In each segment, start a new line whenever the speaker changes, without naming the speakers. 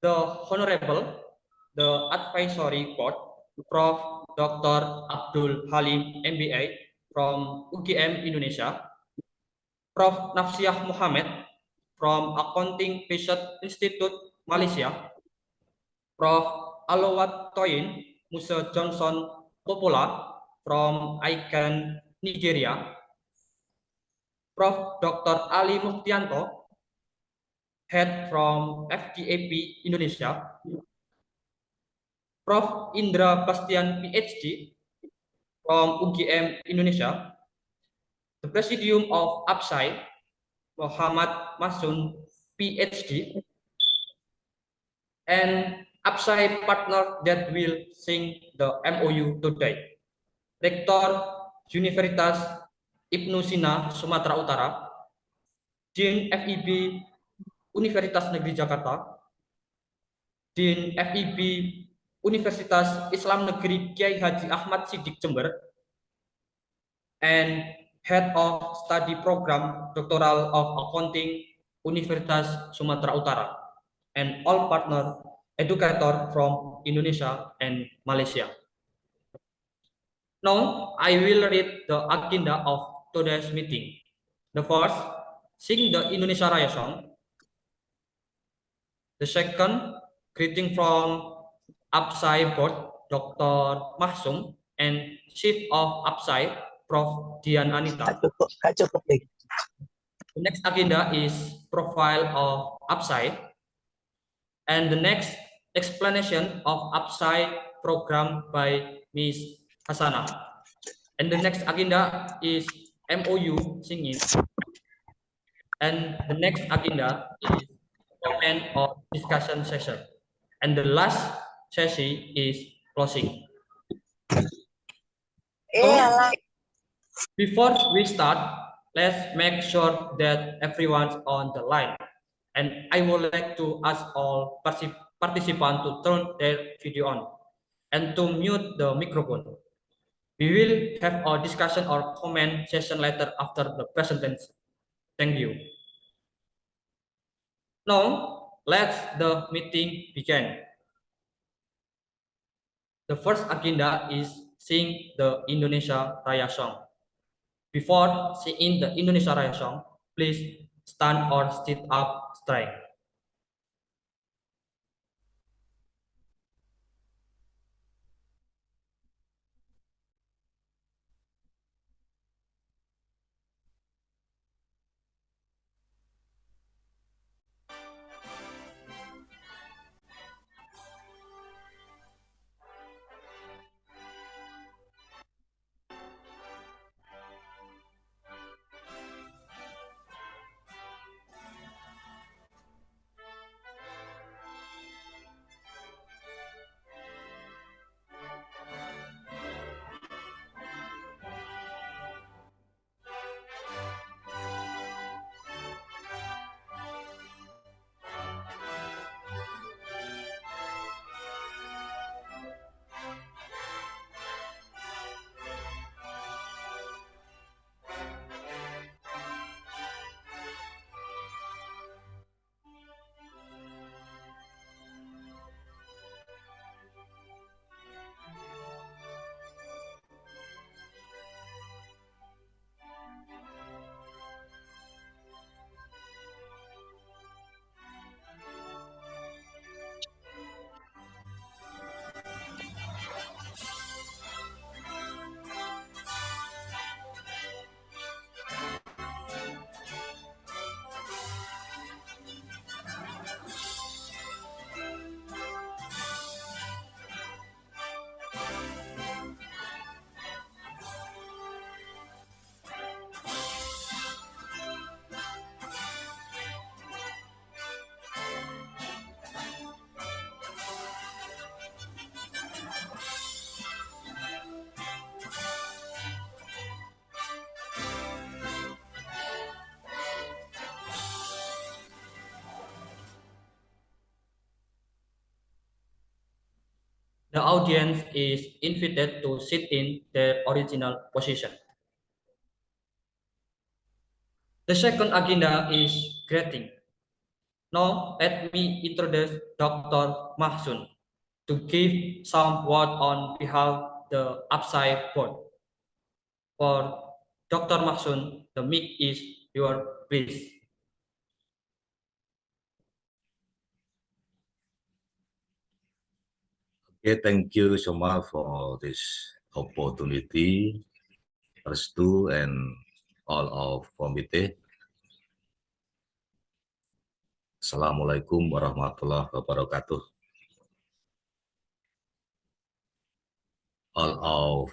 the Honorable, the Advisory Board, Prof. Dr. Abdul Halim, MBA from UGM Indonesia, Prof. Nafsiah Muhammad from Accounting Research Institute, Malaysia, Prof. Alowat Toyin Musa Johnson Popola from ICANN, Nigeria, Prof. Dr. Ali Muktianto, head from FGAP Indonesia, Prof. Indra Bastian PhD from UGM Indonesia, the Presidium of APSAI, Muhammad Masun PhD, and APSAI partner that will sign the MOU today. Rektor Universitas Ibnu Sina, Sumatera Utara, Dean FIB Universitas Negeri Jakarta, Dean FIB Universitas Islam Negeri Kiai Haji Ahmad Siddiq Jember, and Head of Study Program Doctoral of Accounting Universitas Sumatera Utara, and all partner educator from Indonesia and Malaysia. Now, I will read the agenda of today's meeting. The first, sing the Indonesia Raya song. The second, greeting from APSAI Board, Dr. Mahsum, and Chief of APSAI, Prof. Dian Anita. The next agenda is profile of APSAI, and the next explanation of APSAI program by Ms. Hasana. And the next agenda is MOU singing. And the next agenda is comment or discussion session. And the last session is closing. So, before we start, let's make sure that everyone's on the line. And I would like to ask all participants to turn their video on and to mute the microphone. We will have a discussion or comment session later after the presentation. Thank you. Now, let's the meeting begin. The first agenda is sing the Indonesia Raya song. Before singing the Indonesia Raya song, please stand or sit up straight. The audience is invited to sit in their original position. The second agenda is greeting. Now, let me introduce Dr. Mahsun to give some word on behalf the UPSI board. For Dr. Mahsun, the mic is your, please.
Okay, thank you so much for this opportunity, Restu and all of committee. Assalamualaikum warahmatullahi wabarakatuh. All of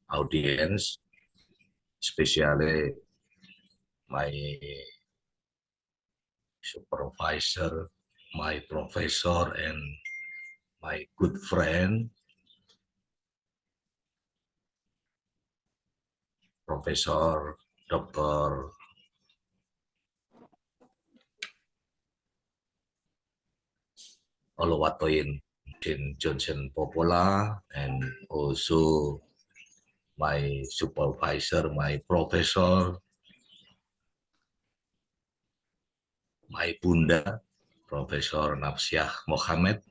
audience, especially my supervisor, my professor, and my good friend, Professor Dr. Oluwatoyin Johnson Popola, and also my supervisor, my professor, my bunda, Professor Nafsiah Mohammed,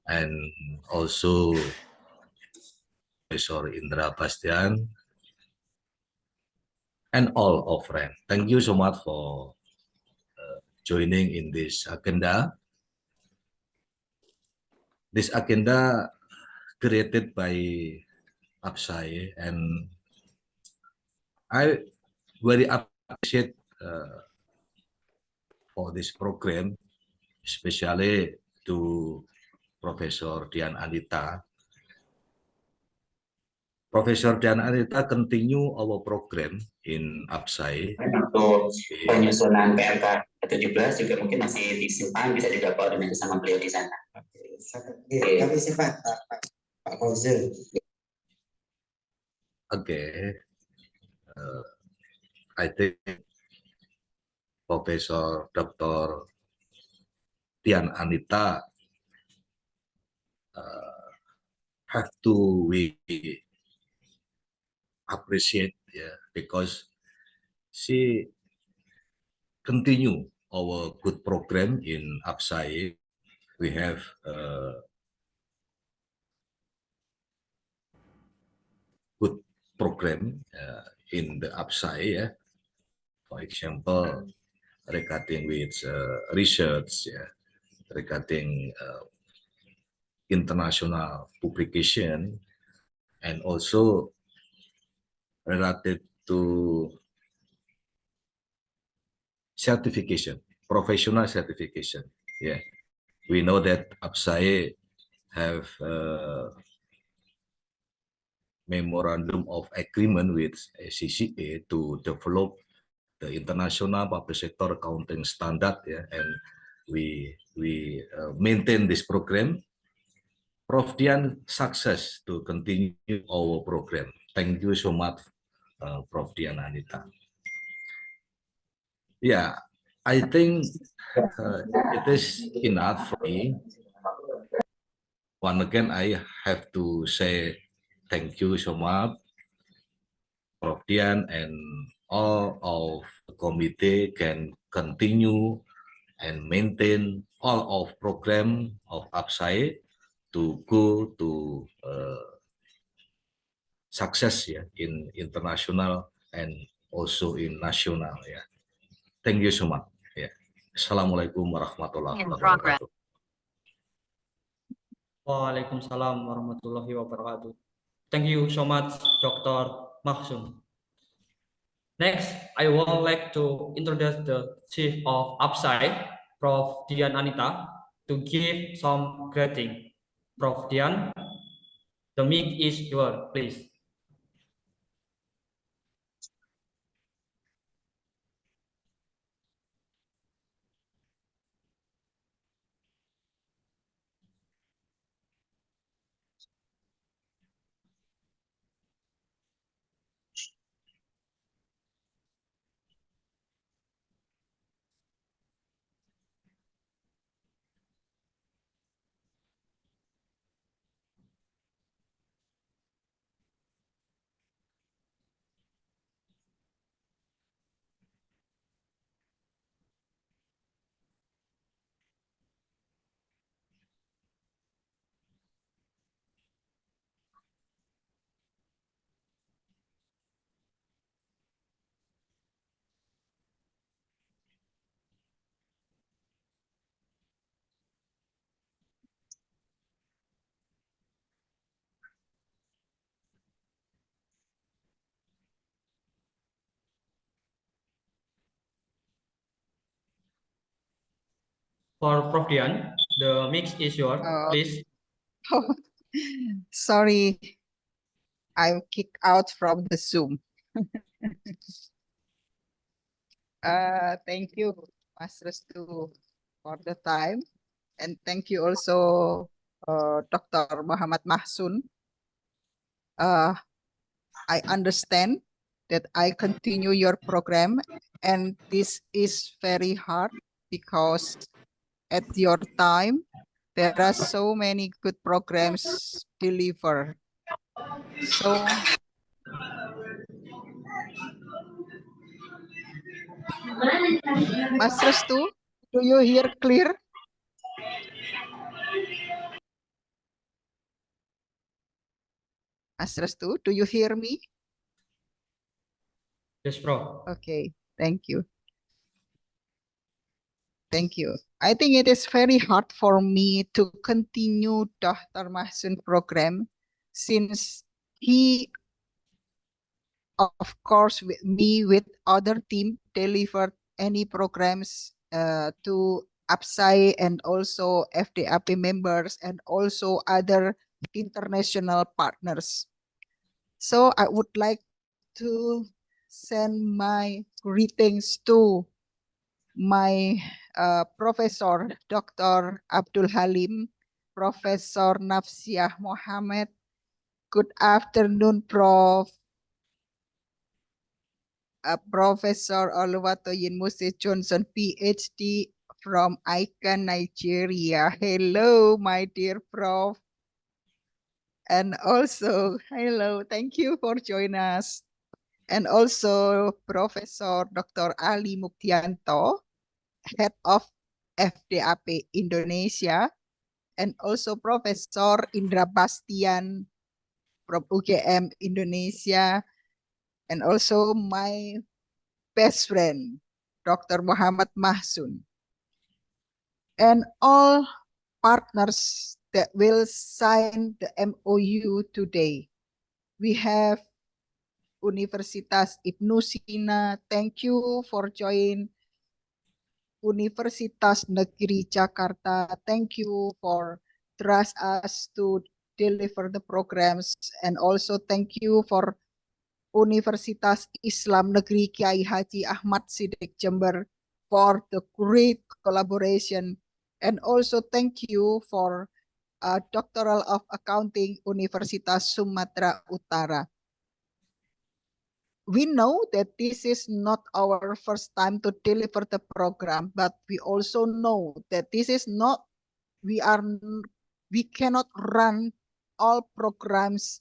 and also Professor Indra Bastian, and all of friends. Thank you so much for joining in this agenda. This agenda created by UPSI, and I very appreciate for this program, especially to Professor Dian Anita. Profesor Dian Anita continue our program in UPSI.
Untuk penyusunan PMK 17 juga mungkin masih disimpan, bisa juga koordinasi sama beliau di sana.
Kami simpan Pak Fauzul.
Okay. I think Profesor Dr. Dian Anita have to we appreciate, yeah, because she continue our good program in UPSI. We have good program in the UPSI, yeah. For example, regarding with research, yeah, regarding international publication, and also related to certification, professional certification. Yeah, we know that UPSI have memorandum of agreement with CCA to develop the international public sector accounting standard. Yeah, and we maintain this program. Prof. Dian success to continue our program. Thank you so much, Prof. Dian Anita. Yeah, I think it is enough for me. Once again, I have to say thank you so much, Prof. Dian, and all of the committee can continue and maintain all of program of UPSI to go to success, yeah, in international and also in national. Yeah, thank you so much. Yeah, Assalamualaikum warahmatullahi wabarakatuh.
Waalaikumsalam warahmatullahi wabarakatuh. Thank you so much, Dr. Mahsun. Next, I would like to introduce the Chief of UPSI, Prof. Dian Anita, to give some greeting. Prof. Dian, the mic is yours, please. For Prof. Dian, the mix is yours, please.
Sorry, I'm kicked out from the Zoom. Thank you, Mas Restu, for the time. And thank you also, Dr. Muhammad Mahsun. I understand that I continue your program, and this is very hard because at your time, there are so many good programs delivered. So, Mas Restu, do you hear clear? Mas Restu, do you hear me?
Yes, Prof.
Okay, thank you. Thank you. I think it is very hard for me to continue Dr. Mahsun program since he, of course, with me, with other team, delivered any programs to APSAI and also FDAP members and also other international partners. So I would like to send my greetings to my Professor Dr. Abdul Halim, Professor Nafsiah Mohammed. Good afternoon, Prof. Professor Oluwatoyin Mose Johnson, PhD from Icon, Nigeria. Hello, my dear Prof. And also, hello, thank you for joining us. And also, Professor Dr. Ali Muktianto, Head of FDAP Indonesia, and also Professor Indra Bastian from UGM Indonesia, and also my best friend, Dr. Muhammad Mahsun, and all partners that will sign the MOU today. We have Universitas Ibnu Sina. Thank you for joining. Universitas Negeri Jakarta, thank you for trust us to deliver the programs, and also thank you for Universitas Islam Negeri Kiai Haji Ahmad Siddiq Jember for the great collaboration, and also thank you for Doctoral of Accounting Universitas Sumatera Utara. We know that this is not our first time to deliver the program, but we also know that this is not, we cannot run all programs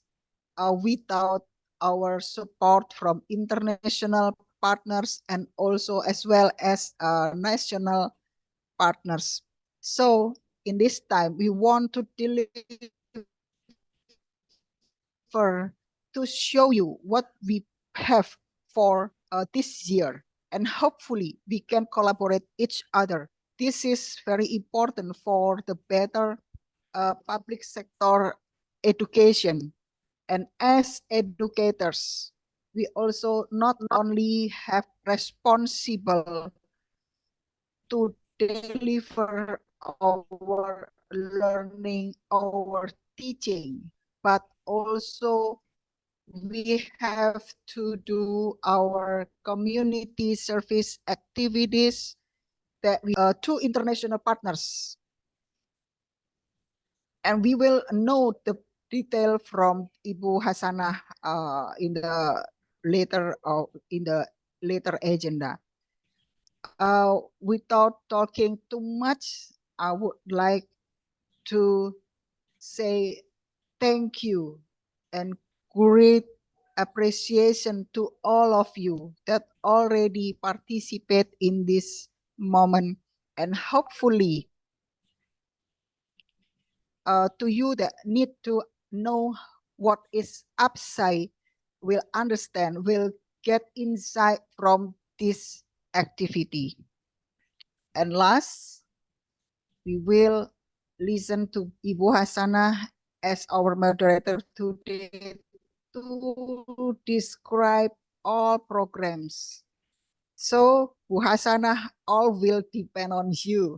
without our support from international partners and also as well as national partners. So in this time, we want to deliver to show you what we have for this year, and hopefully we can collaborate each other. This is very important for the better public sector education. And as educators, we also not only have responsible to deliver our learning, our teaching, but also we have to do our community service activities that we to international partners. And we will know the detail from Ibu Hasanah in the later agenda. Without talking too much, I would like to say thank you and great appreciation to all of you that already participate in this moment, and hopefully to you that need to know what is APSAI will understand, will get insight from this activity. And last, we will listen to Ibu Hasanah as our moderator today to describe all programs. So, Bu Hasanah, all will depend on you.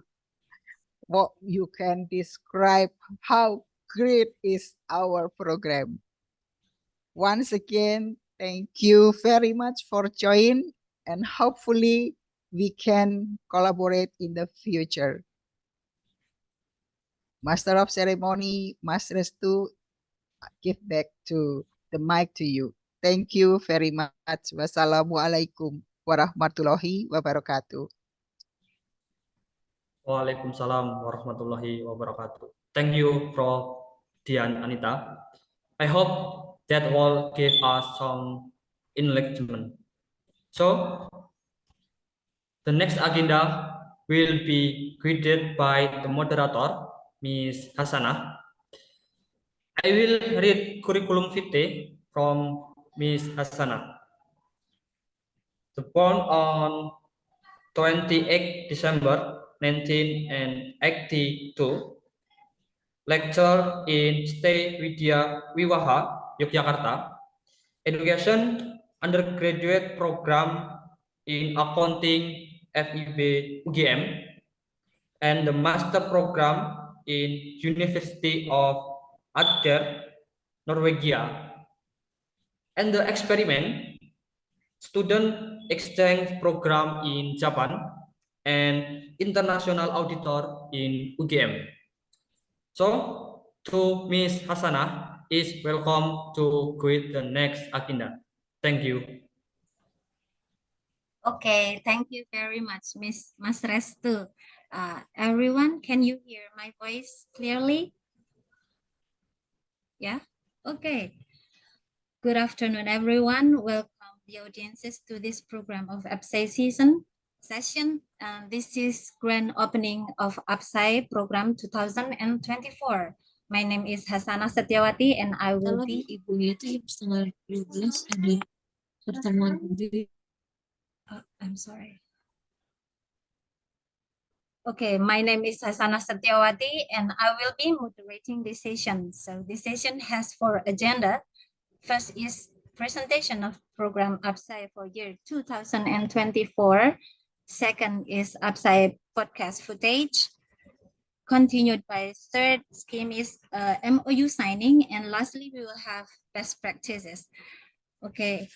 what you can describe how great is our program. Once again, thank you very much for joining, and hopefully we can collaborate in the future. Master of Ceremony, Mas Restu, give back to the mic to you. Thank you very much. Wassalamualaikum warahmatullahi wabarakatuh.
Waalaikumsalam warahmatullahi wabarakatuh. Thank you, Prof. Dian Anita. I hope that will give us some enlightenment. So, the next agenda will be greeted by the moderator, Ms. Hasanah. I will read curriculum vitae from Ms. Hasanah. Born on 28 December 1982, lecture in Stay Widya Wiwaha, Yogyakarta, education undergraduate program in accounting FIB UGM, and the master program in University of Agder, Norwegia, and the experiment student exchange program in Japan and international auditor in UGM. So, to Ms. Hasanah is welcome to greet the next agenda. Thank you.
Okay, thank you very much, Mas Restu. Everyone, can you hear my voice clearly? Yeah, okay. Good afternoon, everyone. Welcome the audiences to this program of APSAI session. This is grand opening of APSAI program 2024. My name is Hasanah Setiawati and I will be I'm sorry. Okay, my name is Hasanah Setiawati and I will be moderating this session. So this session has 4 agenda. First is presentation of program APSAI for year 2024. Second is APSAI podcast footage. Continued by third scheme is MOU signing. And lastly, we will have best practices. Okay,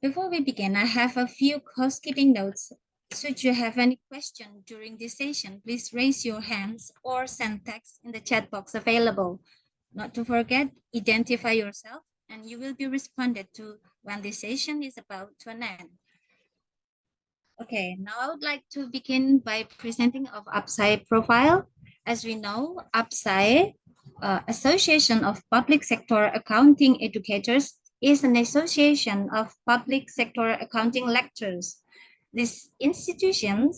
before we begin, I have a few housekeeping notes. Should you have any question during this session, please raise your hands or send text in the chat box available. Not to forget, identify yourself and you will be responded to when the session is about to end. Okay, now I would like to begin by presenting of APSAI profile. As we know, APSAI, Association of Public Sector Accounting Educators, is an association of public sector accounting lecturers. This institution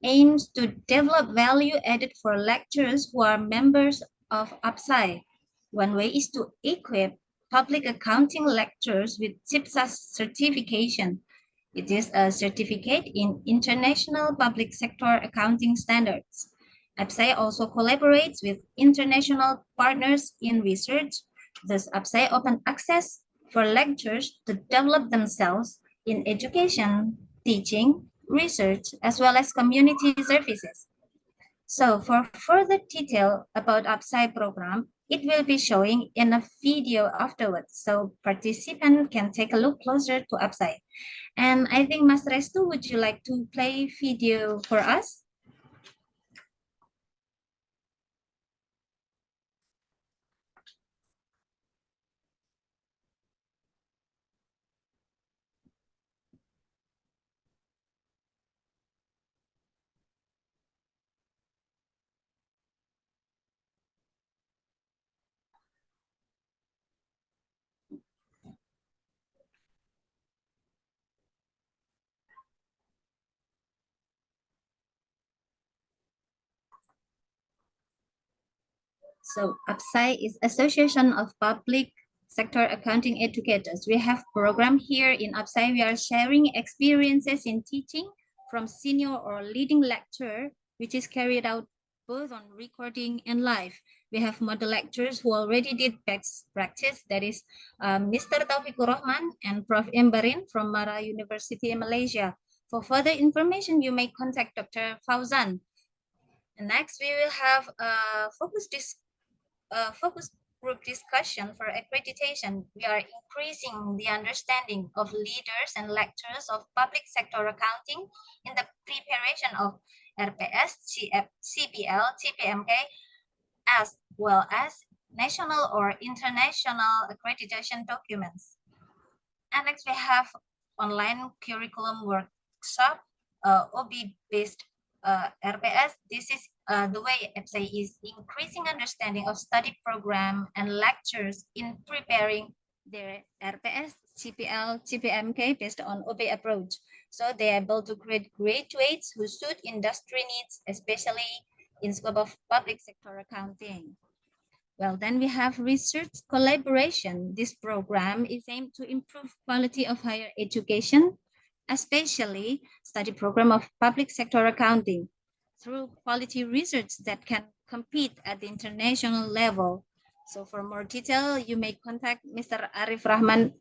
aims to develop value added for lecturers who are members of APSAI. One way is to equip public accounting lecturers with CIPSAS certification. It is a certificate in International Public Sector Accounting Standards. APSAI also collaborates with international partners in research. Thus, APSAI open access for lecturers to develop themselves in education, teaching, research, as well as community services. So for further detail about APSAI program, it will be showing in a video afterwards. So participants can take a look closer to APSAI. And I think Mas Restu, would you like to play video for us? So APSAI is Association of Public Sector Accounting Educators. We have program here in APSAI. We are sharing experiences in teaching from senior or leading lecturer, which is carried out both on recording and live. We have model lecturers who already did best practice. That is Mr. Taufikur Rahman and Prof. Imbarin from Mara University in Malaysia. For further information, you may contact Dr. Fauzan. And next, we will have a focus group discussion for accreditation. We are increasing the understanding of leaders and lecturers of public sector accounting in the preparation of RPS, CPL, TPMK, as well as national or international accreditation documents. And next we have online curriculum workshop, OB-based RPS. This is the way EPSI is increasing understanding of study program and lectures in preparing their RPS, CPL, TPMK based on OB approach. So they are able to create graduates who suit industry needs, especially in scope of public sector accounting. Well, then we have research collaboration. This program is aimed to improve quality of higher education, especially study program of public sector accounting through quality research that can compete at the international level. So for more detail, you may contact Mr. Arif Rahman.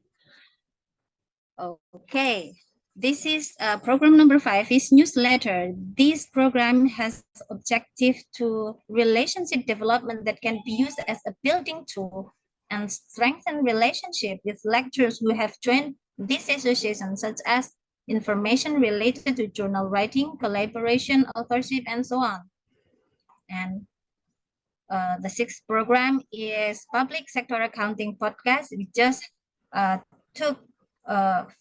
Okay. This is program number 5 is newsletter. This program has objective to relationship development that can be used as a building tool and strengthen relationship with lecturers who have joined this association, such as information related to journal writing, collaboration, authorship, and so on. And the 6th program is public sector accounting podcast. We just took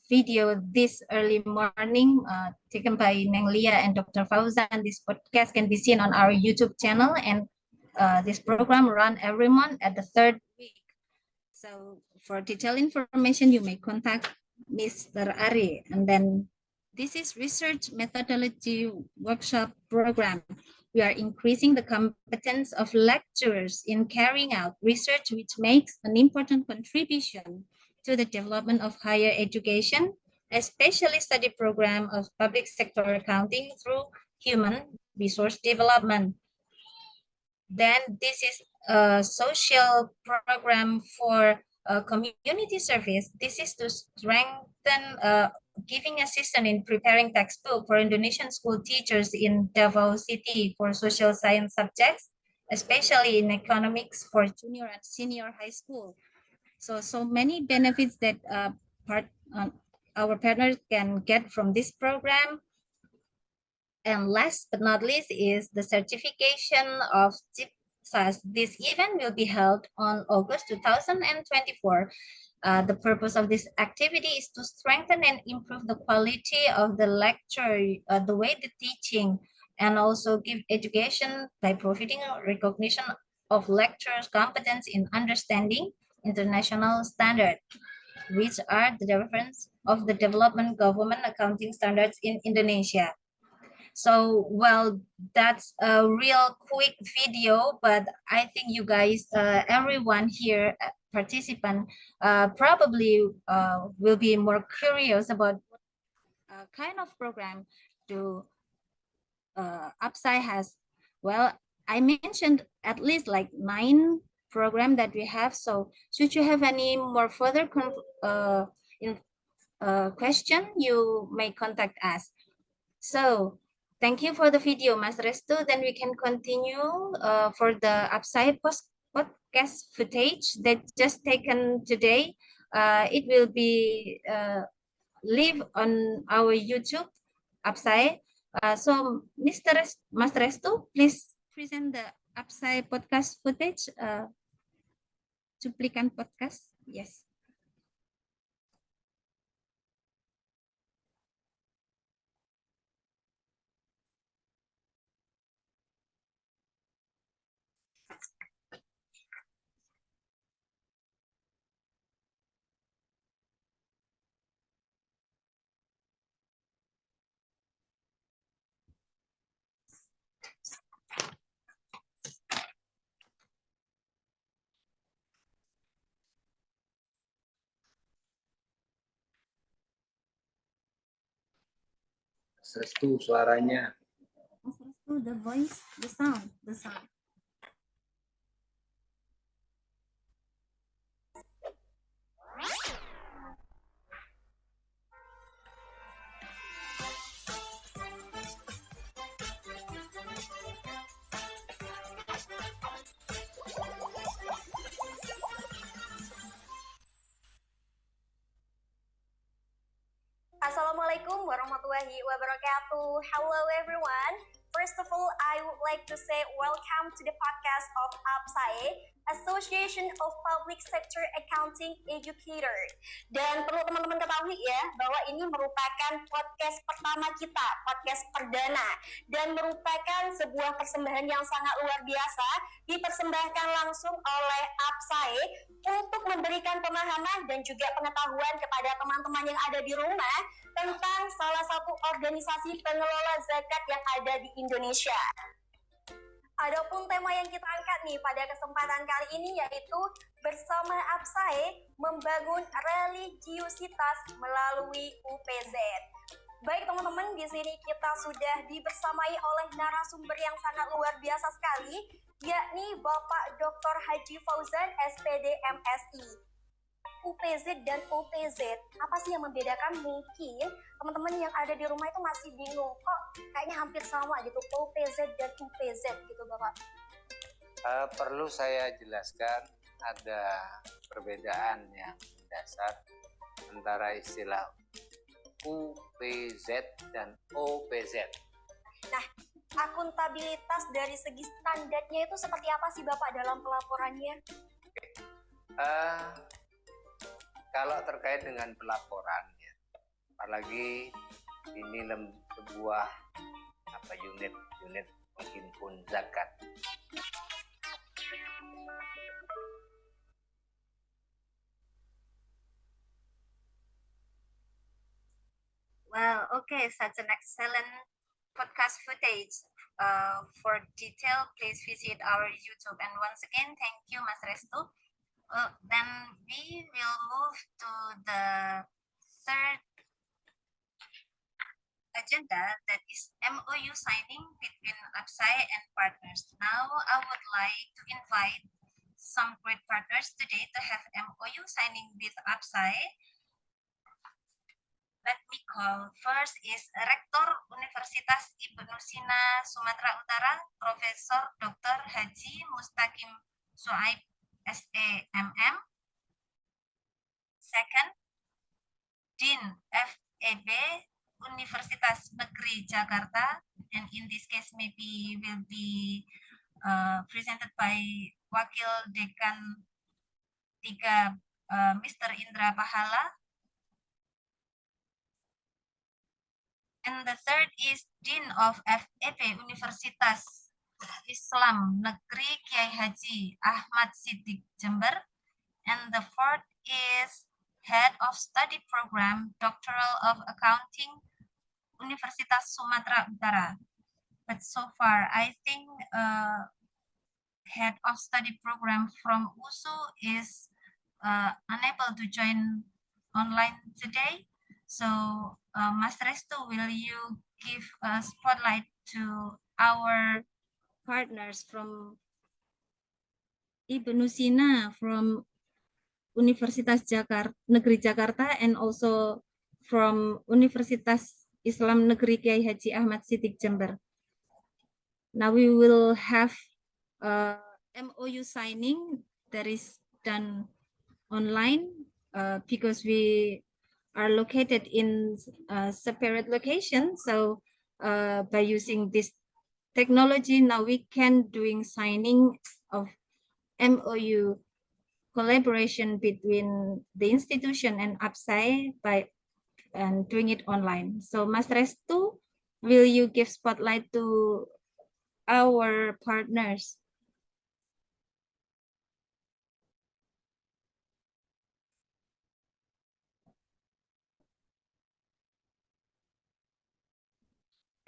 video this early morning taken by Neng Lia and Dr. Fauzan. This podcast can be seen on our YouTube channel, and this program run every month at the 3rd week. So for detailed information, you may contact Mr. Ari. And then this is research methodology workshop program. We are increasing the competence of lecturers in carrying out research, which makes an important contribution to the development of higher education, especially study program of public sector accounting through human resource development. Then this is a social program for community service. This is to strengthen giving assistance in preparing textbook for Indonesian school teachers in Davao City for social science subjects, especially in economics for junior and senior high school. So many benefits that our partners can get from this program. And last but not least is the certification of CIPSAS. This event will be held on August 2024. The purpose of this activity is to strengthen and improve the quality of the lecture, the way the teaching, and also give education by providing recognition of lecturers' competence in understanding international standards, which are the reference of the development government accounting standards in Indonesia. So, well, that's a real quick video, but I think you guys, everyone here, participant, probably will be more curious about what kind of program do APSAI has. Well, I mentioned at least like 9 program that we have. So should you have any more further question, you may contact us. So thank you for the video, Mas Restu. Then we can continue for the APSAI podcast footage that just taken today. It will be live on our YouTube APSAI. So Mas Restu, please present the APSAI podcast footage. Cuplikan podcast, yes.
Restu suaranya.
Mas Restu, the voice, the sound.
Assalamualaikum warahmatullahi wabarakatuh. Hello everyone. First of all, I would like to say welcome to the podcast of APSAE, Association of Public Sector Accounting Educator. Dan perlu teman-teman ketahui ya, bahwa ini merupakan podcast pertama kita, podcast perdana, dan merupakan sebuah persembahan yang sangat luar biasa, dipersembahkan langsung oleh APSAE untuk memberikan pemahaman dan juga pengetahuan kepada teman-teman yang ada di rumah tentang salah satu organisasi pengelola zakat yang ada di Indonesia. Adapun tema yang kita angkat nih pada kesempatan kali ini yaitu bersama APSAE membangun religiusitas melalui UPZ. Baik teman-teman, di sini kita sudah dibersamai oleh narasumber yang sangat luar biasa sekali, yakni Bapak Dr. Haji Fauzan, SPD MSI. UPZ dan OPZ, apa sih yang membedakan? Mungkin teman-teman yang ada di rumah itu masih bingung, kok kayaknya hampir sama gitu, OPZ dan UPZ gitu Bapak.
Perlu saya jelaskan ada perbedaan yang mendasar antara istilah UPZ dan OPZ.
Nah, akuntabilitas dari segi standarnya itu seperti apa sih Bapak dalam pelaporannya?
Kalau terkait dengan pelaporan, ya, apalagi ini sebuah unit menghimpun zakat.
Well, okay, such an excellent podcast footage. For detail, please visit our YouTube. And once again, thank you, Mas Restu. Then we will move to the third agenda, that is MOU signing between APSAE and partners. Now, I would like to invite some great partners today to have MOU signing with APSAE. Let me call first is Rektor Universitas Ibnu Sina Sumatera Utara, Profesor Dr. Haji Mustaqim Suaib, SEMM. Second, Dean FEB Universitas Negeri Jakarta, and in this case maybe will be presented by Wakil Dekan 3, Mr. Indra Pahala. And the third is Dean of FEB Universitas Islam Negeri Kiai Haji Ahmad Siddiq Jember. And the fourth is Head of Study Program, Doctoral of Accounting, Universitas Sumatera Utara. But so far, I think Head of Study Program from USU is unable to join online today. So, Mas Restu, will you give a spotlight to our partners from Ibnu Sina, from Universitas Negeri Jakarta, and also from Universitas Islam Negeri Kiai Haji Ahmad Siddiq Jember. Now we will have MOU signing that is done online because we are located in separate locations. So by using this technology, now we can doing signing of MOU collaboration between the institution and APSAE by doing it online. So Mas Restu, will you give spotlight to our partners?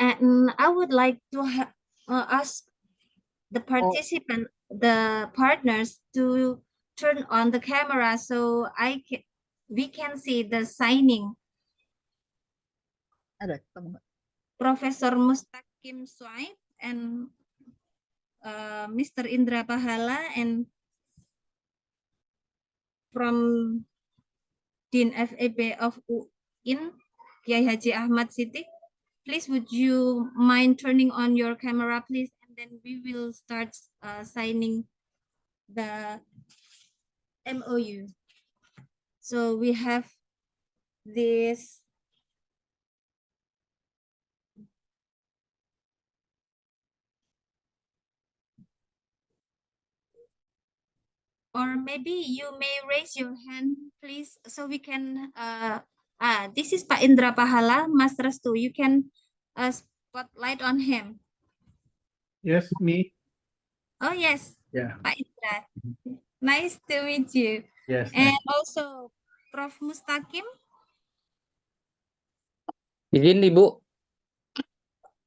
And I would like to ask the participant, the partners, to turn on the camera so we can see the signing. Profesor Mustaqim Suaib and Mr. Indra Pahala, and from Dean FEB of UIN, Kiai Haji Ahmad Siddiq. Please, would you mind turning on your camera, please? And then we will start signing the MOU. So we have this or maybe you may raise your hand, please, so we can. This is Pak Indra Pahala, Mas Restu. You can spotlight on him.
Yes, me.
Oh yes,
Yeah.
Pak Indra. Nice to meet you.
Yes.
And also Prof Mustaqim.
Izin Ibu,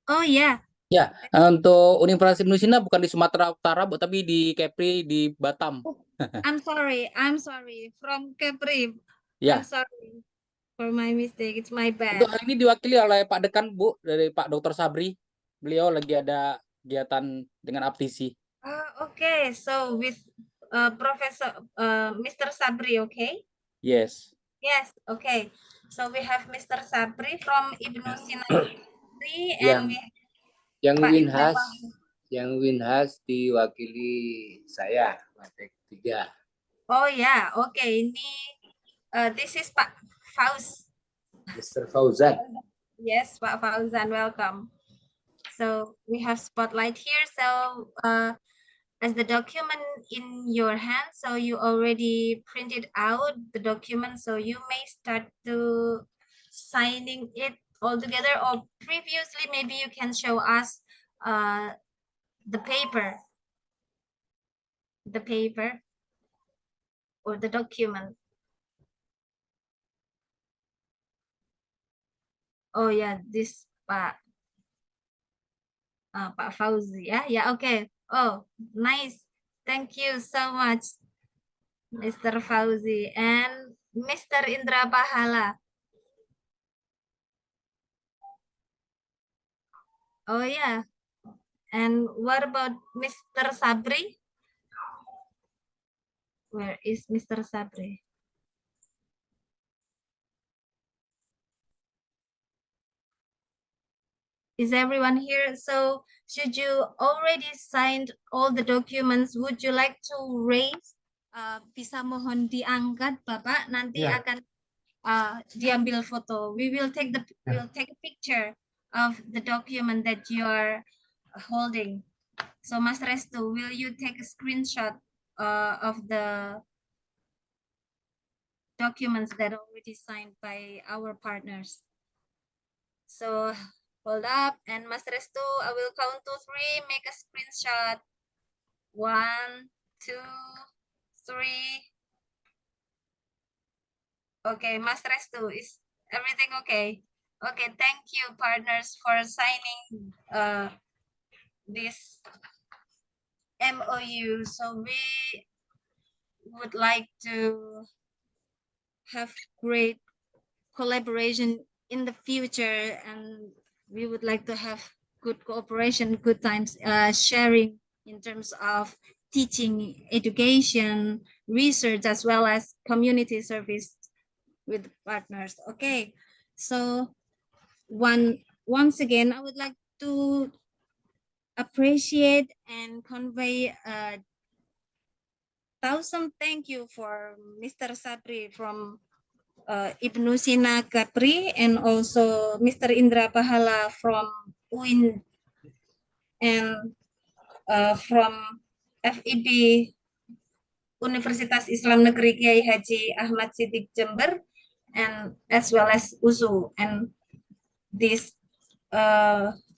Oh yeah.
ya untuk Universitas Indonesia bukan di Sumatera Utara Bu, tapi di Kepri di Batam.
I'm sorry. From Kepri.
Ya,
I'm sorry for my mistake. It's my
untuk
bad.
hari ini diwakili oleh Pak Dekan Bu, dari Pak Dr. Sabri. Beliau lagi ada kegiatan dengan Aptisi.
Okay, so with Professor Mr. Sabri, okay?
Yes.
Yes, okay. So we have Mr. Sabri from Ibnu Sina
Yang
and we
yang
Pak
Winhas,
Indra.
yang Winhas diwakili saya, Matek 3.
Oh yeah, okay. Ini this is Pak Fauz.
Mr. Fauzan.
Yes, Pak Fauzan, welcome. So we have spotlight here. So as the document in your hand, so you already printed out the document, so you may start to signing it all together, or previously maybe you can show us the paper or the document. Oh yeah, this Pak Fauzi, yeah, okay. Oh, nice. Thank you so much, Mr. Fauzi and Mr. Indra Pahala. Oh yeah. And what about Mr. Sabri? Where is Mr. Sabri? Is everyone here? So should you already signed all the documents? Would you like to raise? Bisa mohon diangkat, Bapak. Nanti
Yeah.
akan diambil foto. We'll take a picture of the document that you are holding. So Mas Restu, will you take a screenshot of the documents that are already signed by our partners? So hold up, and Mas Restu, I will count to 3, make a screenshot. 1, 2, 3. Okay, Mas Restu, is everything okay? Okay, thank you, partners, for signing this MOU. So we would like to have great collaboration in the future, and we would like to have good cooperation, good times, sharing in terms of teaching, education, research, as well as community service with partners. Okay, so once again, I would like to appreciate and convey a thousand thank you for Mr. Sabri from Ibnu Sina Kepri, and also Mr. Indra Pahala from UIN and from FIB Universitas Islam Negeri Kiai Haji Ahmad Siddiq Jember, and as well as USU. And this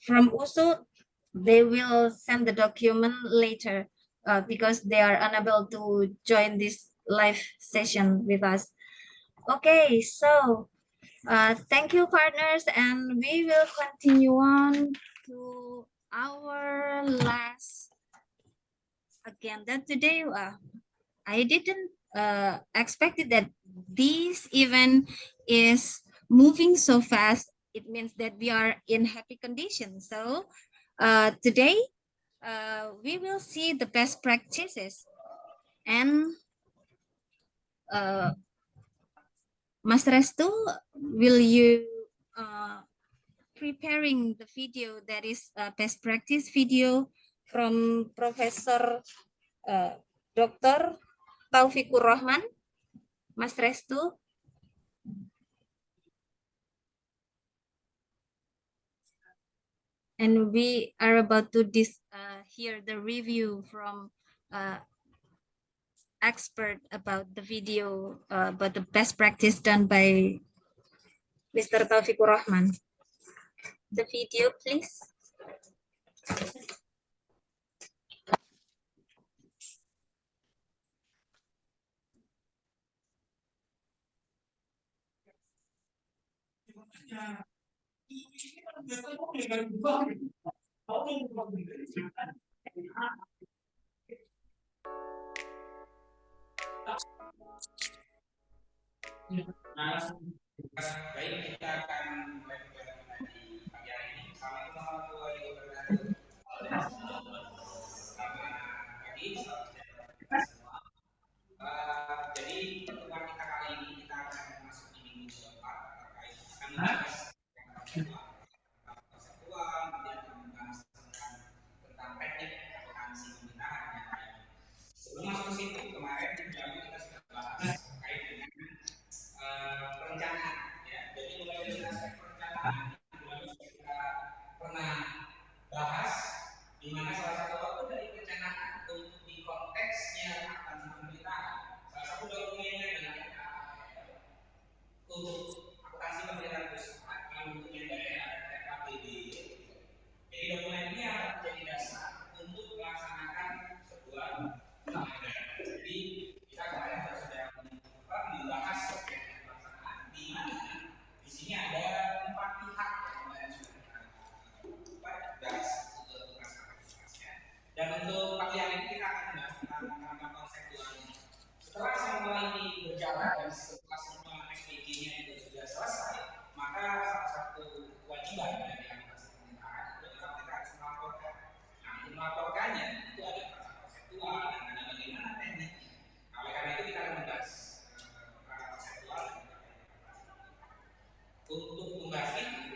from USU, they will send the document later because they are unable to join this live session with us. Okay, so thank you, partners, and we will continue on to our last agenda today. I didn't expect it that this event is moving so fast. It means that we are in happy condition. So today we will see the best practices, and Mas Restu, will you preparing the video that is a best practice video from Professor Dr. Taufikur Rahman, Mas Restu? And we are about to hear the review from expert about the video, about the best practice done by Mr. Taufikur Rahman. The video, please.
Baik, kita akan mulai perjalanan di pagi hari ini. Assalamualaikum warahmatullahi wabarakatuh. Selamat pagi, salam sejahtera kita semua. Jadi pertemuan kita kali ini kita akan masuk di minggu keempat terkait akan membahas konseptual, kemudian akan membahas tentang teknik akuntansi pemerintahan dan lain-lain. Sebelum masuk ke situ, kemarin kita sudah bahas terkait dengan perencanaan, ya. Jadi mulai dari aspek perencanaan kita pernah bahas di mana salah satu waktu dari perencanaan untuk di konteksnya akuntansi pemerintahan, salah satu dokumennya adalah untuk akuntansi pemerintahan pusat, lalu untuk yang daerah ada RKPD. Jadi dokumen ini akan menjadi dasar untuk melaksanakan sebuah anggaran. Jadi kita kemarin sudah membahas di mana di sini ada 4 pihak yang kemarin sudah kita bahas untuk tugas-tugasnya. Dan untuk pagi hari ini kita akan membahas tentang konseptualnya. Setelah semua ini berjalan dan setelah semua SPG-nya itu sudah selesai, maka salah satu kewajiban dari akuntansi pemerintahan itu adalah mereka harus melaporkan. Nah, untuk melaporkannya itu ada konseptual dan ada bagaimana tekniknya. Oleh karena itu kita akan membahas konseptual. Untuk membahas itu,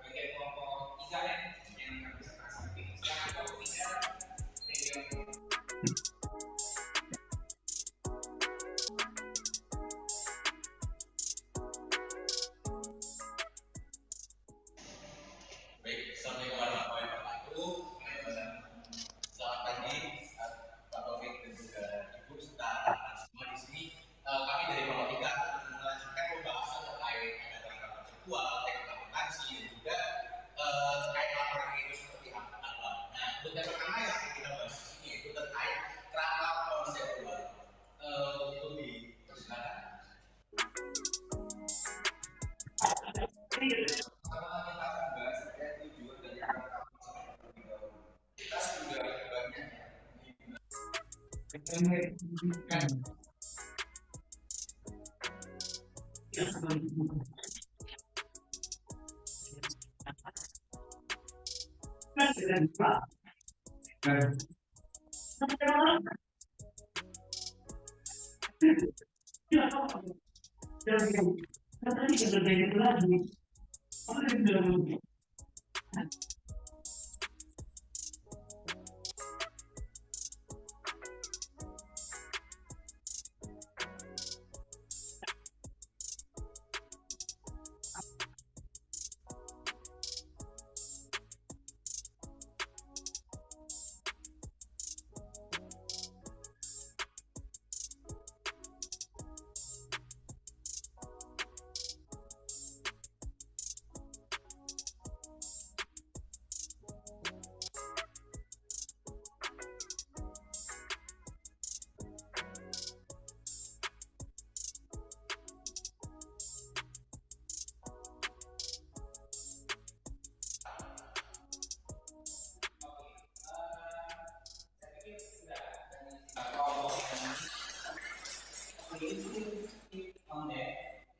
bagian kelompok 3 yang akan bisa kasih. Sekarang kelompok 3, baik, assalamualaikum warahmatullahi wabarakatuh. Selamat pagi, Pak Taufik dan juga Ibu serta anak-anak semua di sini. Kami dari kelompok 3 melanjutkan pembahasan terkait ada konseptual, teknik akuntansi dan juga terkait laporan itu seperti apa. Nah, untuk yang pertama yang akan kita bahas di sini yaitu terkait kerangka konseptual. Untuk dipersilakan. Pertama kita akan bahas terkait tujuan dari kerangka konseptual terlebih dahulu. Kita sudah banyak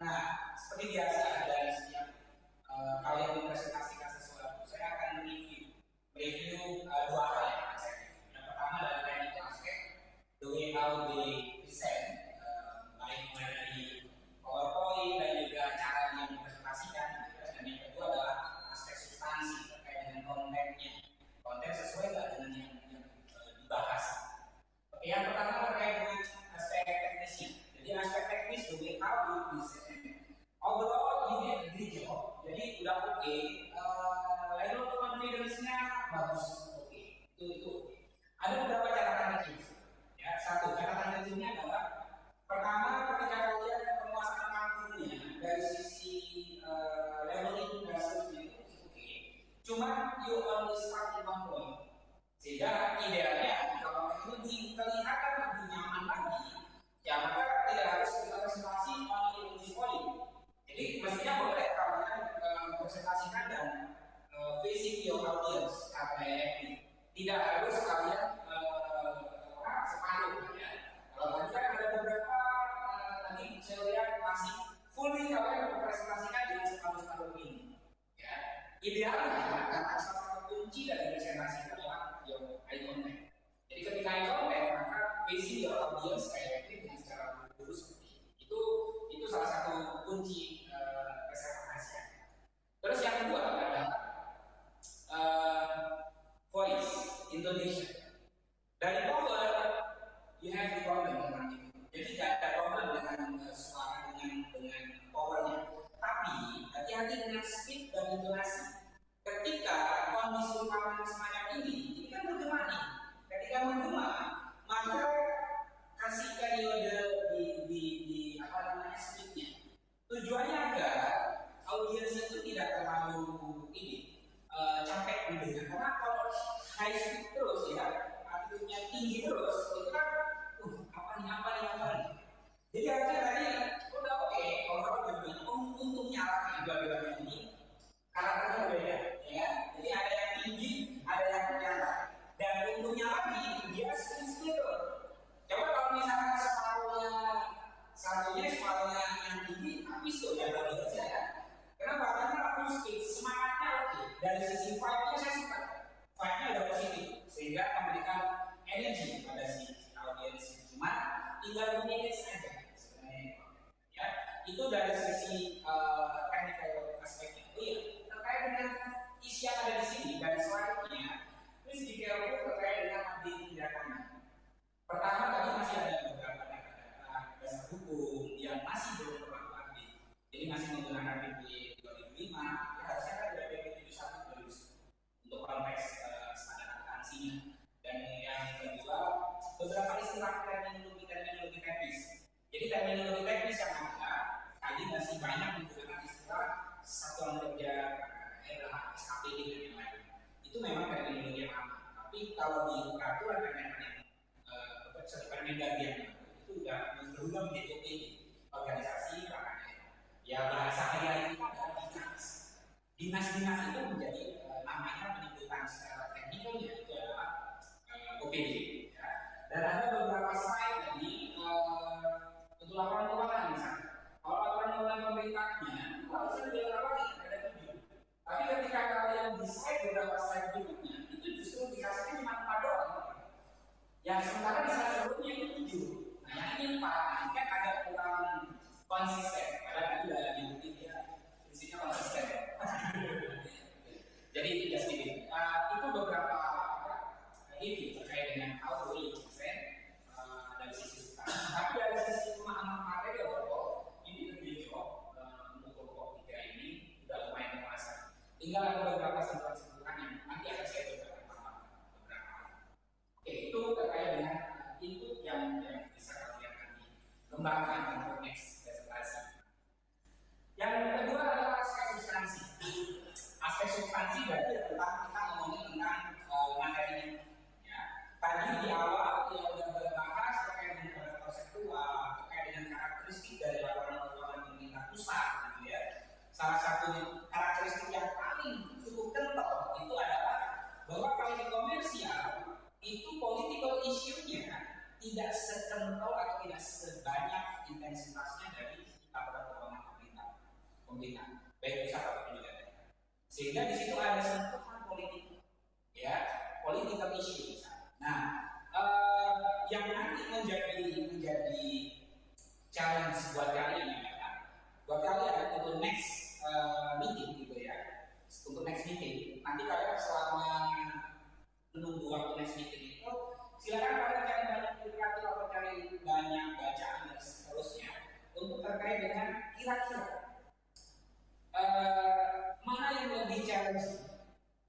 Nah, seperti biasa dan setiap kali yang mempresentasikan sesuatu, saya akan review 2 hal ya. Yang pertama adalah technical aspect, the way how they present, baik mulai dari PowerPoint dan juga cara dia mempresentasikan. Dan yang kedua adalah aspek substansi terkait dengan kontennya. Konten sesuai nggak dengan yang dibahas. Oke, yang pertama terkait dengan aspek teknisnya. Jadi aspek teknis, the way how you present. Overall, you did a good job. Jadi udah oke. Level of confidence-nya bagus. Oke. Itu. Ada beberapa catatan kecil. Ya, satu. you only start in one point. Sehingga idealnya kalau ini kelihatan lebih nyaman lagi, ya maka tidak harus kita presentasi only in this point. Jadi mestinya boleh kalian presentasikan dan facing your audience KPI. Tidak harus kalian separuh ya. Kalau tadi kan ada beberapa tadi saya lihat masih fully kalian mempresentasikan dengan separuh ini. Ya, idealnya karena salah satu kunci dari presentasi itu adalah your eye contact. Jadi ketika eye contact maka facing your audience kayak ini dengan secara lurus itu salah satu kunci presentasi. Terus yang kedua adalah voice intonation. Dari power you have the problem dengan itu. Jadi tidak ada problem dengan suara dengan powernya. Tapi hati-hati dengan speed dan intonasi. Ketika kondisi rekaman semacam ini kan bergema nih. Ketika menggema, maka kasih periode di apa namanya speednya. Tujuannya agar audiens itu tidak terlalu capek mendengar. Karena kalau high speed terus ya, attitude-nya tinggi terus, itu kan apa nih. Jadi harusnya tadi udah oke, kalau berbeda, untungnya lah dua-duanya ini karakternya berbeda, ya. Jadi ada yang tinggi, ada yang rendah. Dan untungnya lagi dia speed. Coba kalau misalkan separuhnya yang tinggi, habis tuh ya tadi aja ya. Kenapa? Karena full speed, semangatnya oke. Dari sisi vibe-nya saya suka. Vibe-nya udah positif, sehingga memberikan energi pada si audiens. Cuma tinggal manage saja sebenarnya. Ya, itu dari sisi technical aspeknya. Terkait dengan isi yang ada di sini dari slide-nya, please be careful terkait dengan update tindakannya. Pertama tadi masih ada beberapa data-data dasar hukum yang masih belum terlalu update. Jadi masih menggunakan PP 2005, harusnya kan ada PP 71 untuk konteks standar akuntansinya. Dan yang kedua, beberapa istilah terminologi teknis. Jadi terminologi teknis yang ada, tadi masih banyak menggunakan istilah satuan kerja, RH, SKPD dan yang lain. Itu memang terminologi yang lama. Tapi kalau di peraturan Permendagri itu sudah berubah menjadi OPD, organisasi perangkat. Ya bahasa hari itu adalah dinas. Dinas-dinas itu menjadi namanya penyebutan secara teknikalnya itu adalah OPD. Ya. Dan ada beberapa slide dari untuk laporan keuangan misalnya. Kalau laporan keuangan pemerintahnya itu harusnya lebih lengkap lagi, ada 7. Tapi ketika kalian di slide beberapa slide berikutnya, itu justru dikasihnya cuma 4 doang. Yang sementara di slide sebelumnya itu 7. Nah yang ini 4, nah, kan agak kurang konsisten. Padahal itu udah dibutuhin ya, prinsipnya konsisten. Jadi itu just sedikit. Itu beberapa review terkait dengan how to really present dari sisi substansi. Tapi dari sisi pemahaman materi overall, ini lebih job untuk kelompok 3 ini sudah lumayan dewasa. Tinggal ada beberapa sentuhan-sentuhan yang nanti akan saya beberapa. Oke, itu terkait dengan input yang bisa kalian nanti kembangkan untuk next presentasi. Yang kedua adalah aspek substansi. Aspek substansi berarti tentang kita ngomongin tentang materinya. Ya. Tadi di awal ya sudah berbahas terkait dengan pada konseptual, terkait dengan karakteristik dari laporan keuangan pemerintah pusat, gitu ya. Salah satu karakteristik yang paling cukup kental itu adalah bahwa kalau di komersial itu political issue-nya tidak sekental atau tidak sebanyak intensitasnya dari laporan keuangan pemerintah, baik pusat ataupun juga daerah. Sehingga di situ ada sentuhan politik, ya, political issue. Nah, yang nanti menjadi challenge buat kalian adalah buat kalian untuk next meeting gitu ya, untuk next meeting. Nanti kalian selama menunggu waktu next meeting itu, silakan kalian cari banyak literatur atau cari banyak bacaan dan seterusnya untuk terkait dengan kira-kira mana yang lebih challenge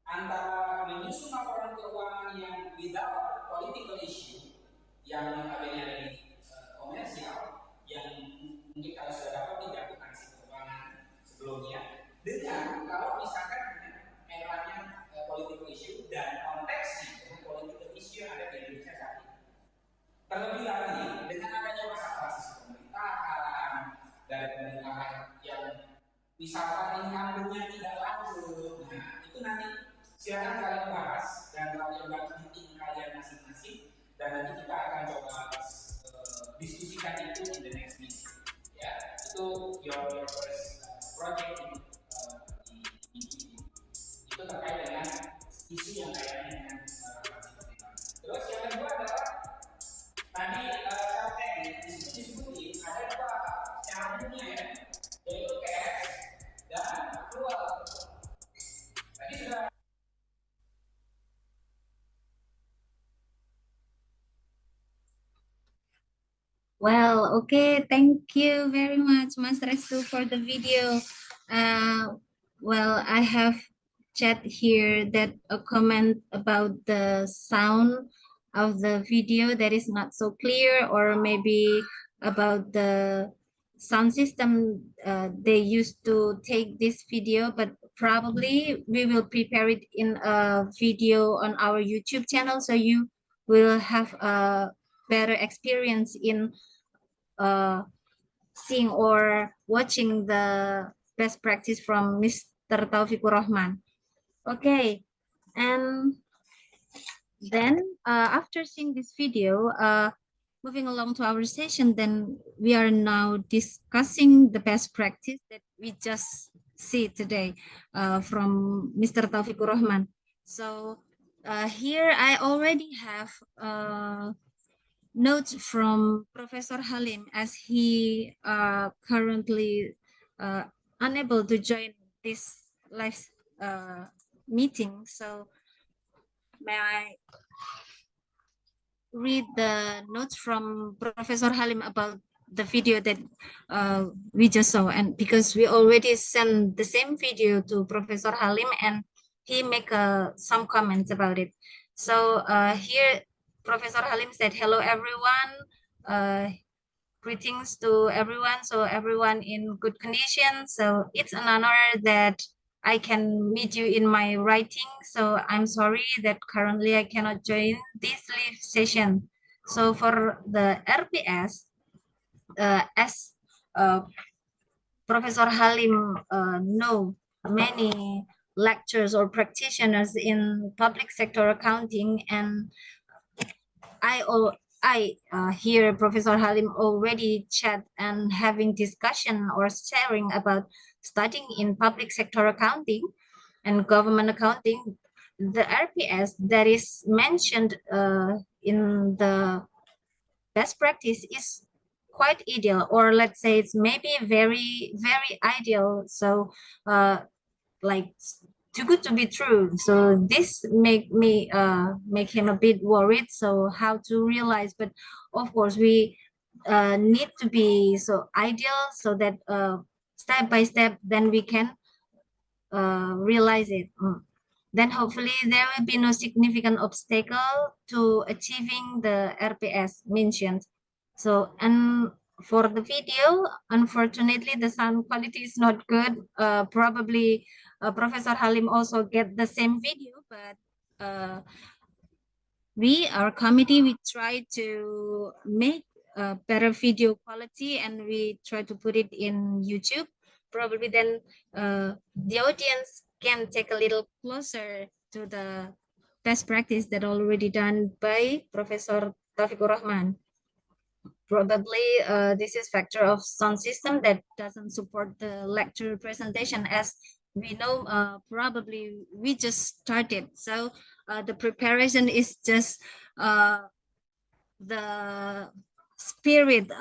antara menyusun laporan keuangan yang without political issue yang notabene ada di komersial yang mungkin kalau sudah dapat tidak akuntansi keuangan sebelumnya dengan kalau misalkan eranya politik misalkan ini nyambungnya tidak lanjut, nah itu nanti silakan kalian bahas dan kalian buat meeting kalian masing-masing dan nanti kita akan coba diskusikan itu in the next meeting. Ya, itu your first project di itu terkait dengan isu yang kaitannya dengan terus yang kedua adalah tadi secara teknis disebutin ada dua secara umumnya ya, yaitu cash dan accrual. Tadi sudah.
Well, okay, thank you very much, Mas Restu, for the video. Well, I have chat here that a comment about the sound of the video that is not so clear, or maybe about the sound system they used to take this video, but probably we will prepare it in a video on our YouTube channel, so you will have a better experience in seeing or watching the best practice from Mr. Taufikur Rahman. Okay, and then after seeing this video, moving along to our session, then we are now discussing the best practice that we just see today from Mr. Taufikur Rahman. So here I already have notes from Professor Halim, as he currently unable to join this live meeting. So may I read the notes from Professor Halim about the video that we just saw? And because we already sent the same video to Professor Halim and he make some comments about it. So here Professor Halim said, hello everyone, greetings to everyone, so everyone in good condition. So it's an honor that I can meet you in my writing. So I'm sorry that currently I cannot join this live session. So for the RPS, as Professor Halim know many lectures or practitioners in public sector accounting, and I hear Professor Halim already chat and having discussion or sharing about studying in public sector accounting and government accounting. The RPS that is mentioned in the best practice is quite ideal, or let's say it's maybe very, very ideal. So like too good to be true. So this make him a bit worried. So how to realize, but of course we need to be so ideal so that step by step then we can realize it. Then hopefully there will be no significant obstacle to achieving the RPS mentioned. So, and for the video, unfortunately the sound quality is not good. Probably Professor Halim also get the same video, but our committee, we try to make a better video quality and we try to put it in YouTube. Probably then the audience can take a little closer to the best practice that already done by Professor Taufikur Rahman. Probably this is factor of sound system that doesn't support the lecture presentation, as we know probably we just started. So the preparation is just the spirit,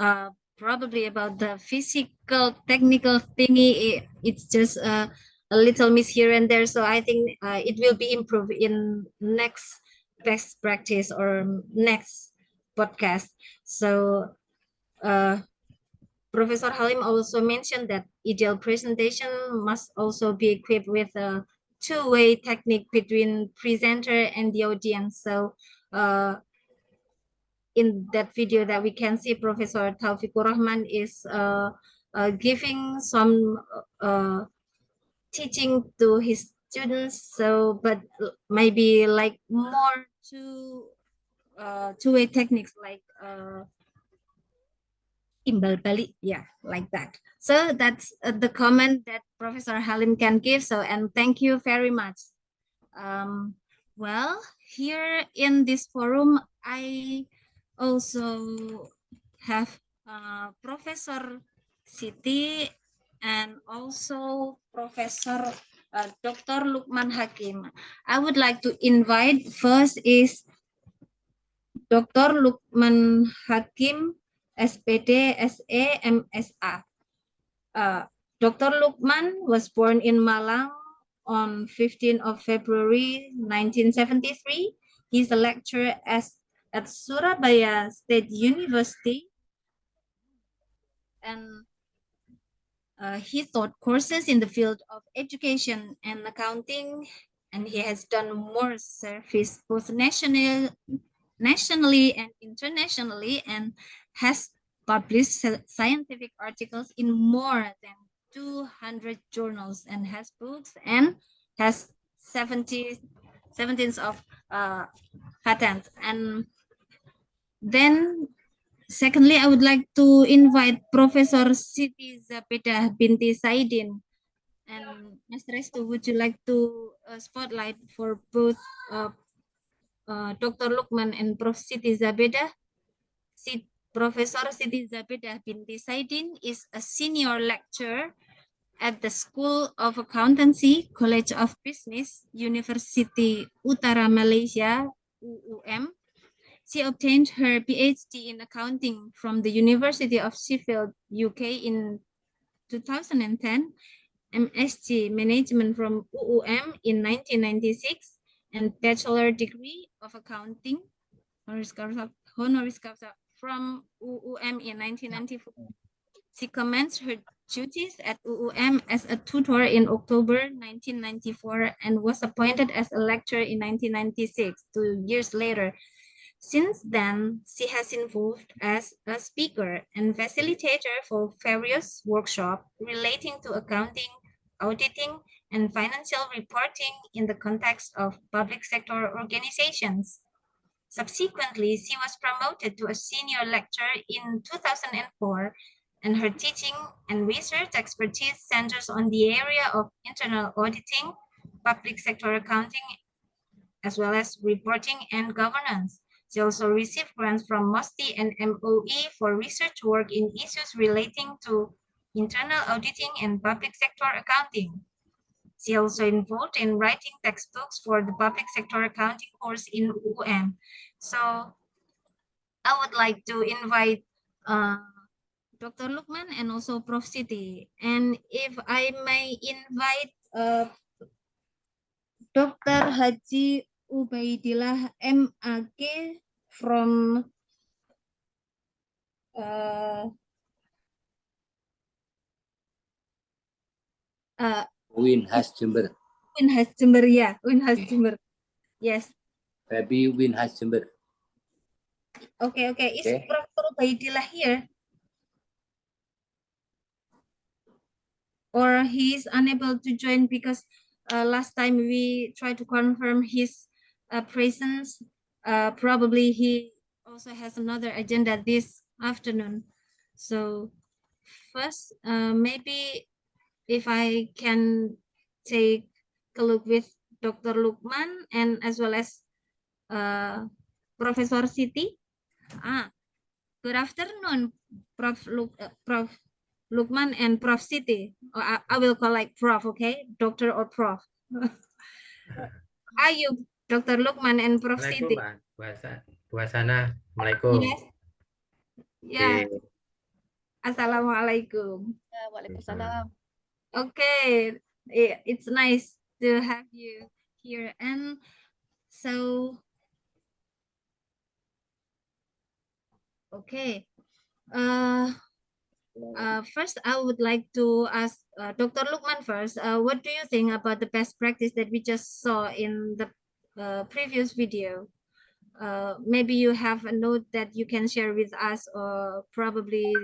probably about the physical technical thingy. It's just a little miss here and there. So I think it will be improved in next best practice or next podcast. So Professor Halim also mentioned that ideal presentation must also be equipped with a two-way technique between presenter and the audience. So in that video that we can see, Professor Taufikur Rahman is giving some teaching to his students. So, but maybe like more two-way techniques, like imbal balik, yeah, like that. So that's the comment that Professor Halim can give. So, and thank you very much. Well, here in this forum, I also have Professor Siti and also Professor Dr. Lukman Hakim. I would like to invite first is Dr. Lukman Hakim, SPD, SE, MSA. Dr. Lukman was born in Malang on 15th of February 1973. He's a lecturer at Surabaya State University, and he taught courses in the field of education and accounting, and he has done more service both nationally and internationally, and has published scientific articles in more than 200 journals, and has books, and has 17 of patents. And then secondly, I would like to invite Professor Siti Zabedah binti Saidin. And Mas Restu, would you like to spotlight for both Dr. Lukman and Prof. Siti Zabedah? Professor Siti Zabedah binti Saidin is a senior lecturer at the School of Accountancy, College of Business, University Utara Malaysia, UUM. She obtained her PhD in accounting from the University of Sheffield, UK in 2010, MSc Management from UUM in 1996, and Bachelor degree of Accounting, honoris causa from UUM in 1994. She commenced her duties at UUM as a tutor in October 1994 and was appointed as a lecturer in 1996, 2 years later. Since then, she has involved as a speaker and facilitator for various workshops relating to accounting, auditing, and financial reporting in the context of public sector organizations. Subsequently, she was promoted to a senior lecturer in 2004, and her teaching and research expertise centers on the area of internal auditing, public sector accounting, as well as reporting and governance. She also received grants from MOSTI and MOE for research work in issues relating to internal auditing and public sector accounting. She also involved in writing textbooks for the public sector accounting course in UUM. So I would like to invite Dr. Lukman and also Prof. Siti. And if I may invite Dr. Haji Ubaidillah MAG from
Winhas Jember.
Winhas Jember, yeah, Winhas Jember. Yes.
Maybe Winhas Jember.
Okay. Is Dr. Ubaidillah here? Or he is unable to join because last time we tried to confirm his presence. Probably he also has another agenda this afternoon. So first, maybe if I can take a look with Dr. Lukman and as well as Professor Siti. Good afternoon, Prof. Lukman and Prof. Siti. I will call like Prof, okay? Doctor or Prof. Are you Dr. Lukman and Prof. Siti?
Buasana, Assalamualaikum.
Yes. Yeah. Assalamualaikum.
Waalaikumsalam.
Okay, it's nice to have you here. And so, okay. First, I would like to ask Dr. Lukman first. What do you think about the best practice that we just saw in the previous video? Maybe you have a note that you can share with us, or probably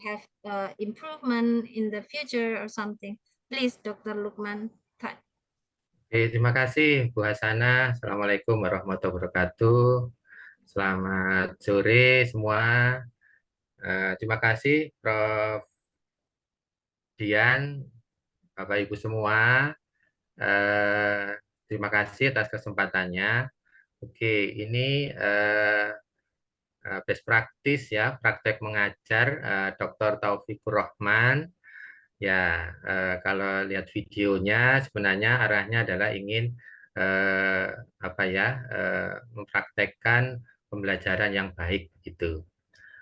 have improvement in the future or something. Please, Dr. Lukman.
Terima kasih Bu Hasana. Assalamualaikum warahmatullahi wabarakatuh. Selamat sore semua. Terima kasih Prof. Dian, Bapak Ibu semua. Terima kasih atas kesempatannya. Oke, ini best practice ya, praktek mengajar Dr. Taufikur Rahman. Ya, kalau lihat videonya sebenarnya arahnya adalah ingin mempraktekkan pembelajaran yang baik gitu.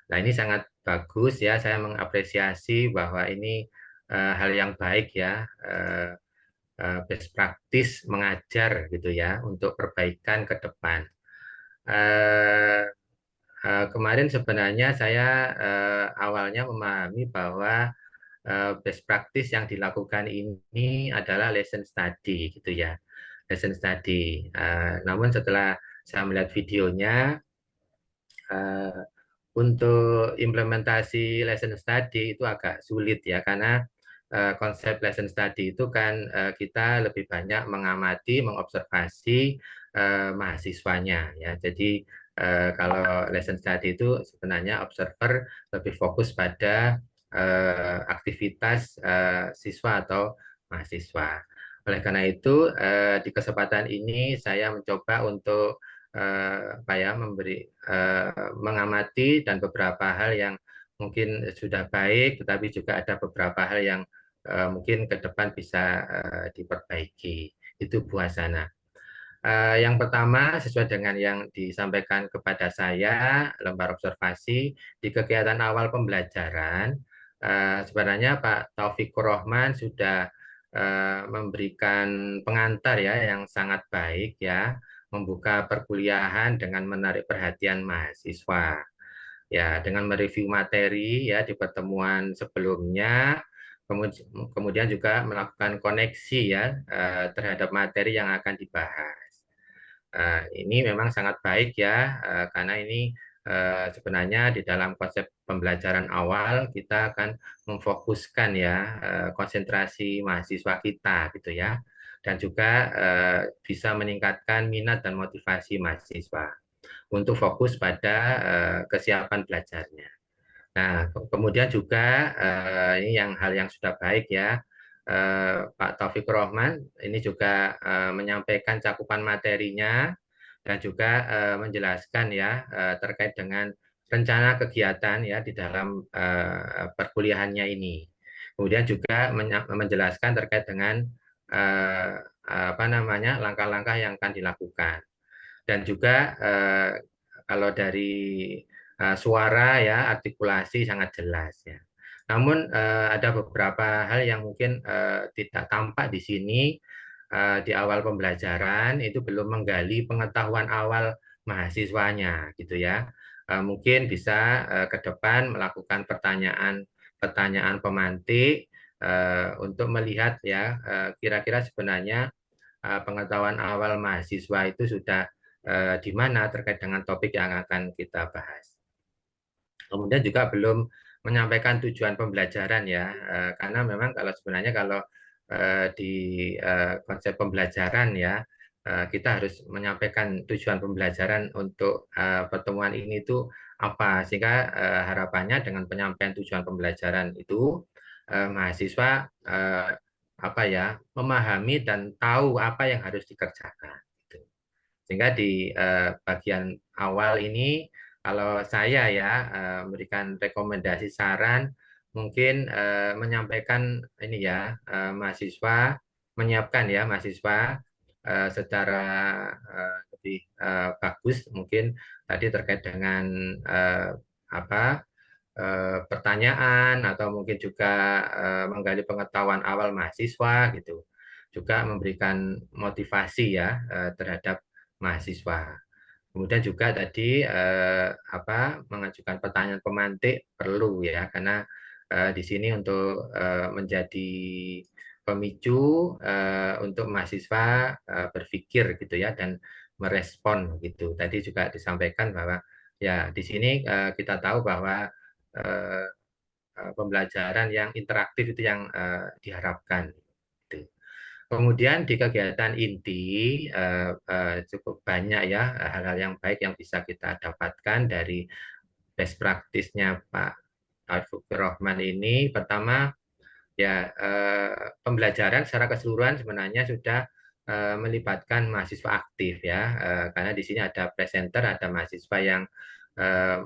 Nah, ini sangat bagus ya, saya mengapresiasi bahwa ini hal yang baik ya, best practice mengajar gitu ya untuk perbaikan ke depan. Kemarin sebenarnya saya awalnya memahami bahwa best practice yang dilakukan ini adalah lesson study gitu ya, lesson study. Namun setelah saya melihat videonya, untuk implementasi lesson study itu agak sulit ya, karena konsep lesson study itu kan kita lebih banyak mengamati, mengobservasi mahasiswanya ya. Jadi kalau lesson study itu sebenarnya observer lebih fokus pada aktivitas siswa atau mahasiswa. Oleh karena itu di kesempatan ini saya mencoba untuk mengamati dan beberapa hal yang mungkin sudah baik, tetapi juga ada beberapa hal yang mungkin ke depan bisa diperbaiki. Itu Bu Hasana. Yang pertama, sesuai dengan yang disampaikan kepada saya, lembar observasi di kegiatan awal pembelajaran, sebenarnya Pak Taufikur Rahman sudah memberikan pengantar ya yang sangat baik ya, membuka perkuliahan dengan menarik perhatian mahasiswa. Ya, dengan mereview materi ya di pertemuan sebelumnya, kemudian juga melakukan koneksi ya terhadap materi yang akan dibahas. Ini memang sangat baik ya, karena ini sebenarnya di dalam konsep pembelajaran awal kita akan memfokuskan ya konsentrasi mahasiswa kita gitu ya, dan juga bisa meningkatkan minat dan motivasi mahasiswa untuk fokus pada kesiapan belajarnya. Nah, kemudian juga ini hal yang sudah baik ya, Pak Taufikur Rahman ini juga menyampaikan cakupan materinya dan juga menjelaskan ya terkait dengan rencana kegiatan ya di dalam perkuliahannya ini. Kemudian juga menjelaskan terkait dengan langkah-langkah yang akan dilakukan. Dan juga kalau dari suara ya artikulasi sangat jelas ya. Namun ada beberapa hal yang mungkin tidak tampak di sini di awal pembelajaran, itu belum menggali pengetahuan awal mahasiswanya gitu ya. Mungkin bisa ke depan melakukan pertanyaan pemantik untuk melihat ya kira-kira sebenarnya pengetahuan awal mahasiswa itu sudah di mana terkait dengan topik yang akan kita bahas. Kemudian juga belum menyampaikan tujuan pembelajaran ya, karena memang sebenarnya kalau di konsep pembelajaran ya, kita harus menyampaikan tujuan pembelajaran untuk pertemuan ini itu apa, sehingga harapannya dengan penyampaian tujuan pembelajaran itu mahasiswa memahami dan tahu apa yang harus dikerjakan. Sehingga di bagian awal ini, kalau saya ya memberikan rekomendasi saran, mungkin menyampaikan ini ya mahasiswa, menyiapkan ya mahasiswa secara lebih bagus, mungkin tadi terkait dengan pertanyaan atau mungkin juga menggali pengetahuan awal mahasiswa gitu, juga memberikan motivasi ya terhadap mahasiswa. Kemudian juga tadi mengajukan pertanyaan pemantik perlu ya, karena di sini untuk menjadi pemicu untuk mahasiswa berpikir gitu ya dan merespon gitu. Tadi juga disampaikan bahwa ya di sini kita tahu bahwa pembelajaran yang interaktif itu yang diharapkan. Gitu. Kemudian di kegiatan inti cukup banyak ya hal-hal yang baik yang bisa kita dapatkan dari best practice-nya Pak Taufikur Rahman ini pertama ya pembelajaran secara keseluruhan sebenarnya sudah melibatkan mahasiswa aktif ya, karena di sini ada presenter, ada mahasiswa yang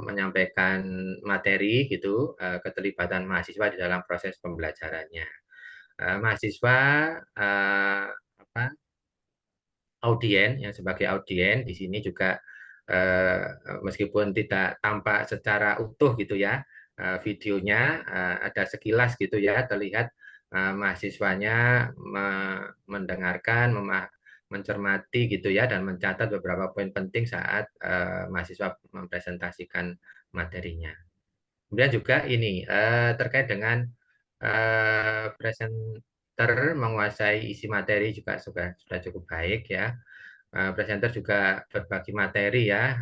menyampaikan materi gitu, keterlibatan mahasiswa di dalam proses pembelajarannya. Mahasiswa apa, audien yang sebagai audien di sini juga meskipun tidak tampak secara utuh gitu ya, videonya ada sekilas gitu ya, terlihat mahasiswanya mendengarkan, mencermati gitu ya, dan mencatat beberapa poin penting saat mahasiswa mempresentasikan materinya. Kemudian juga ini terkait dengan presenter menguasai isi materi juga sudah cukup baik ya. Presenter juga berbagi materi ya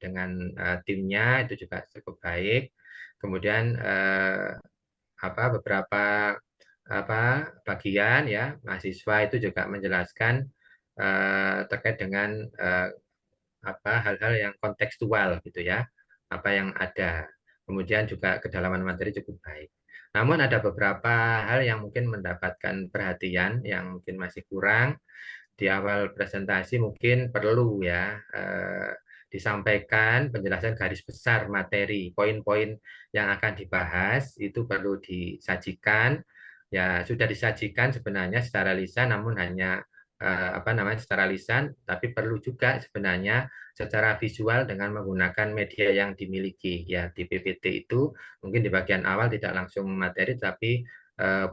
dengan timnya itu juga cukup baik. Kemudian beberapa bagian ya mahasiswa itu juga menjelaskan terkait dengan hal-hal yang kontekstual gitu ya, apa yang ada. Kemudian juga kedalaman materi cukup baik. Namun ada beberapa hal yang mungkin mendapatkan perhatian yang mungkin masih kurang. Di awal presentasi mungkin perlu ya disampaikan penjelasan garis besar materi, poin-poin yang akan dibahas itu perlu disajikan. Ya sudah disajikan sebenarnya secara lisan, namun hanya secara lisan, tapi perlu juga sebenarnya secara visual dengan menggunakan media yang dimiliki ya. Di PPT itu mungkin di bagian awal tidak langsung materi, tapi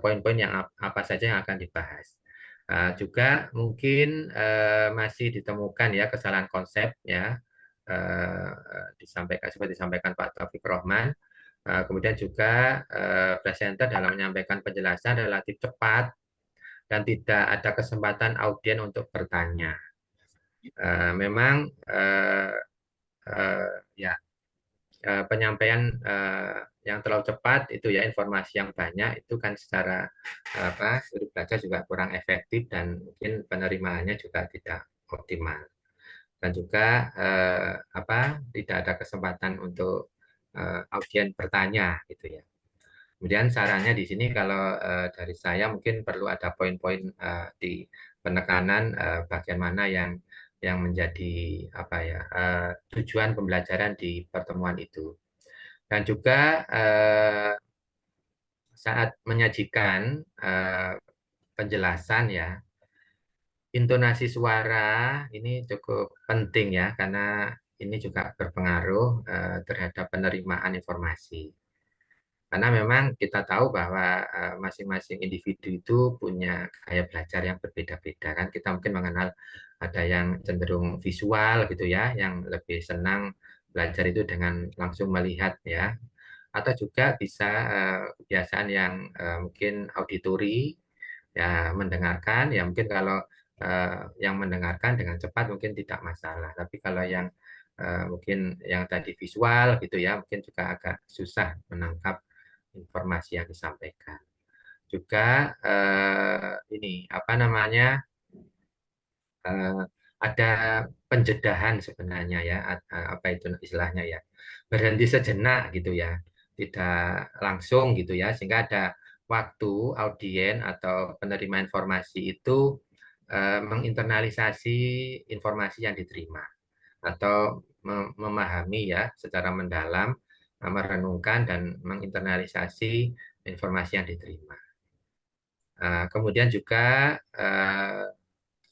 poin-poin yang apa saja yang akan dibahas. Juga mungkin masih ditemukan ya kesalahan konsep ya, seperti disampaikan Pak Taufikur Rahman. Kemudian juga presenter dalam menyampaikan penjelasan relatif cepat dan tidak ada kesempatan audien untuk bertanya. Memang ya penyampaian yang terlalu cepat itu ya, informasi yang banyak itu kan secara sudut belajar juga kurang efektif dan mungkin penerimaannya juga tidak optimal. Dan juga tidak ada kesempatan untuk audien bertanya gitu ya. Kemudian sarannya di sini kalau dari saya mungkin perlu ada poin-poin di penekanan bagian mana yang menjadi tujuan pembelajaran di pertemuan itu. Dan juga saat menyajikan penjelasan ya, intonasi suara ini cukup penting ya, karena ini juga berpengaruh terhadap penerimaan informasi. Karena memang kita tahu bahwa masing-masing individu itu punya gaya belajar yang berbeda-beda kan. Kita mungkin mengenal ada yang cenderung visual gitu ya, yang lebih senang belajar itu dengan langsung melihat ya. Atau juga bisa kebiasaan yang mungkin auditori ya, mendengarkan ya, mungkin kalau yang mendengarkan dengan cepat mungkin tidak masalah. Tapi kalau yang mungkin yang tadi visual gitu ya, mungkin juga agak susah menangkap informasi yang disampaikan. Juga ada penjedahan sebenarnya ya, apa itu istilahnya ya, berhenti sejenak gitu ya, tidak langsung gitu ya, sehingga ada waktu audien atau penerima informasi itu menginternalisasi informasi yang diterima atau memahami ya secara mendalam, merenungkan dan menginternalisasi informasi yang diterima. Kemudian juga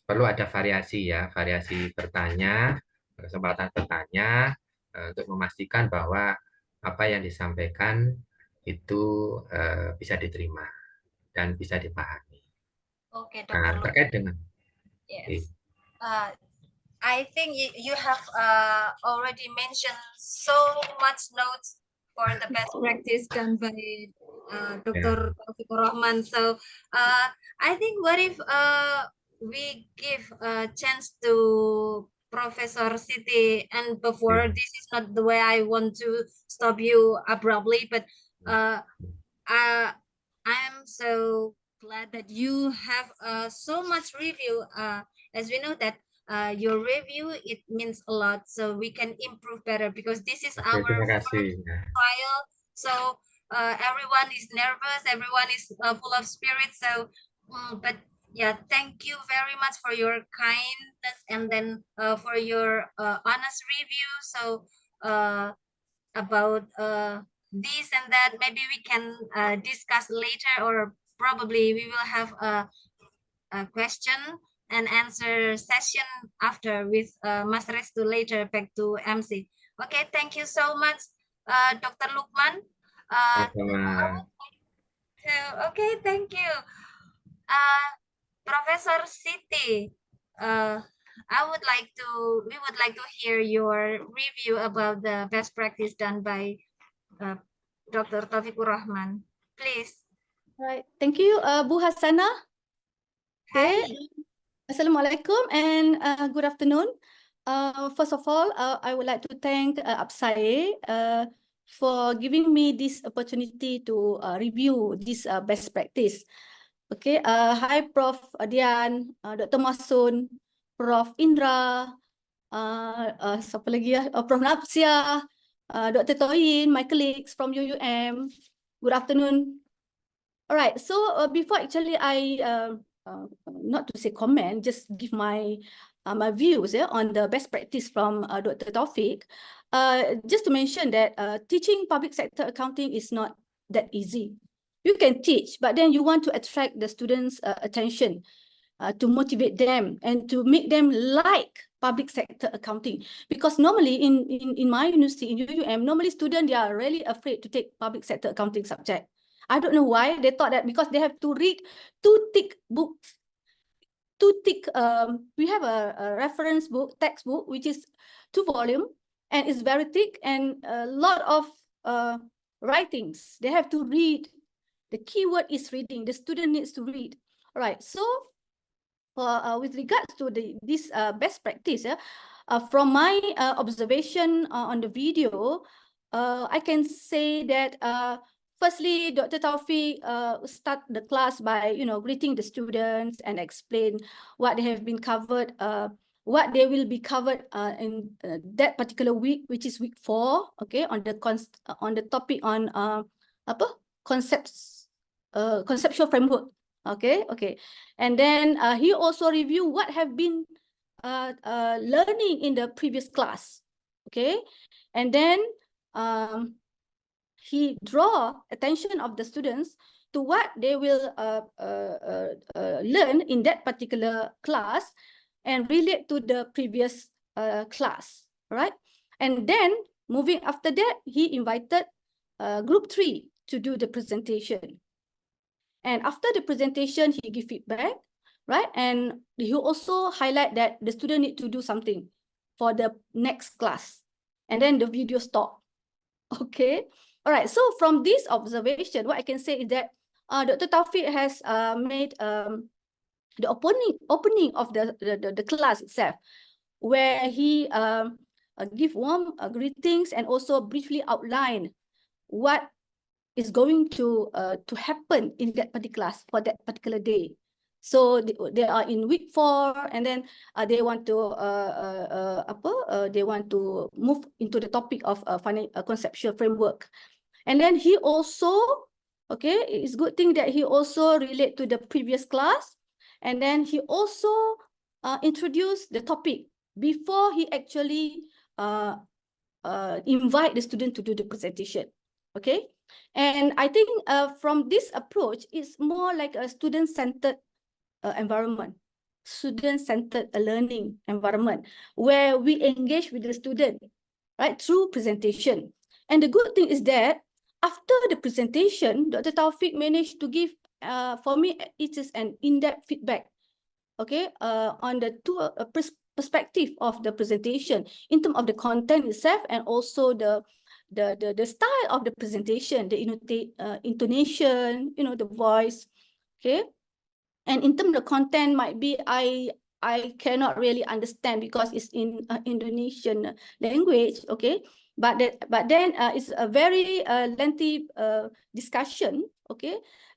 perlu ada variasi ya, variasi bertanya, kesempatan bertanya untuk memastikan bahwa apa yang disampaikan itu bisa diterima dan bisa dipahami.
Oke, Dr.
Terkait dengan
yes. I think you have already mentioned so much notes for the best practice done by Dr. Taufikur Rahman. So I think what if we give a chance to Professor Siti, and before this is not the way I want to stop you abruptly, but I'm so glad that you have so much review. As we know that your review, it means a lot, so we can improve better because this is our first trial. So everyone is nervous, everyone is full of spirit. So, but yeah, thank you very much for your kindness and then for your honest review. So about this and that, maybe we can discuss later, or probably we will have a question and answer session after with Mas Restu later back to MC. Okay, thank you so much, Dr. Lukman.
Sama-sama.
Okay, thank you. Professor Siti, we would like to hear your review about the best practice done by Dr. Taufikur Rahman. Please.
Right. Thank you, Bu Hasana. Okay.
Hi.
Assalamualaikum and good afternoon. First of all, I would like to thank APSAE for giving me this opportunity to review this best practice. Okay. Hi, Prof. Dian, Dr. Masun, Prof. Indra, siapa lagi ya? Prof. Napsia, Dr. Toyin, my colleagues from UUM. Good afternoon. All right. So before actually I not to say comment, just give my my views on the best practice from Dr. Taufik. Just to mention that teaching public sector accounting is not that easy. You can teach, but then you want to attract the students' attention, to motivate them and to make them like public sector accounting. Because normally in my university, in UUM, normally students, they are really afraid to take public sector accounting subject. I don't know why. They thought that because they have to read two thick books, we have a reference book, textbook, which is 2 volume and it's very thick and a lot of writings. They have to read. The keyword is reading. The student needs to read. All right. So with regards to this best practice, from my observation on the video, I can say that firstly, Dr. Taufik start the class by, greeting the students and explain what they have been covered, what they will be covered in that particular week, which is week 4, okay, on the topic on conceptual framework, okay. And then he also review what have been learning in the previous class, okay, and then he draw attention of the students to what they will learn in that particular class and relate to the previous class, right? And then moving after that, he invited group 3 to do the presentation. And after the presentation, he give feedback, right? And he also highlight that the student need to do something for the next class. And then the video stop, okay? All right, so from this observation, what I can say is that Dr. Taufik has made the opening of the class itself, where he give warm greetings and also briefly outline what is going to happen in that particular class for that particular day. So they are in week 4, and then they want to move into the topic of conceptual framework. And then he also, okay, it's good thing that he also relate to the previous class, and then he also introduced the topic before he actually invite the student to do the presentation, okay. And I think from this approach, it's more like a student-centered environment, student-centered learning environment, where we engage with the student, right, through presentation. And the good thing is that after the presentation, Dr. Taufik managed to give, for me, it is an in-depth feedback, okay, on the two perspective of the presentation in terms of the content itself and also the style of the presentation, the intonation, the voice, okay. And in terms of the content, might be I cannot really understand because it's in Indonesian language, okay. But then it's a very lengthy discussion, okay,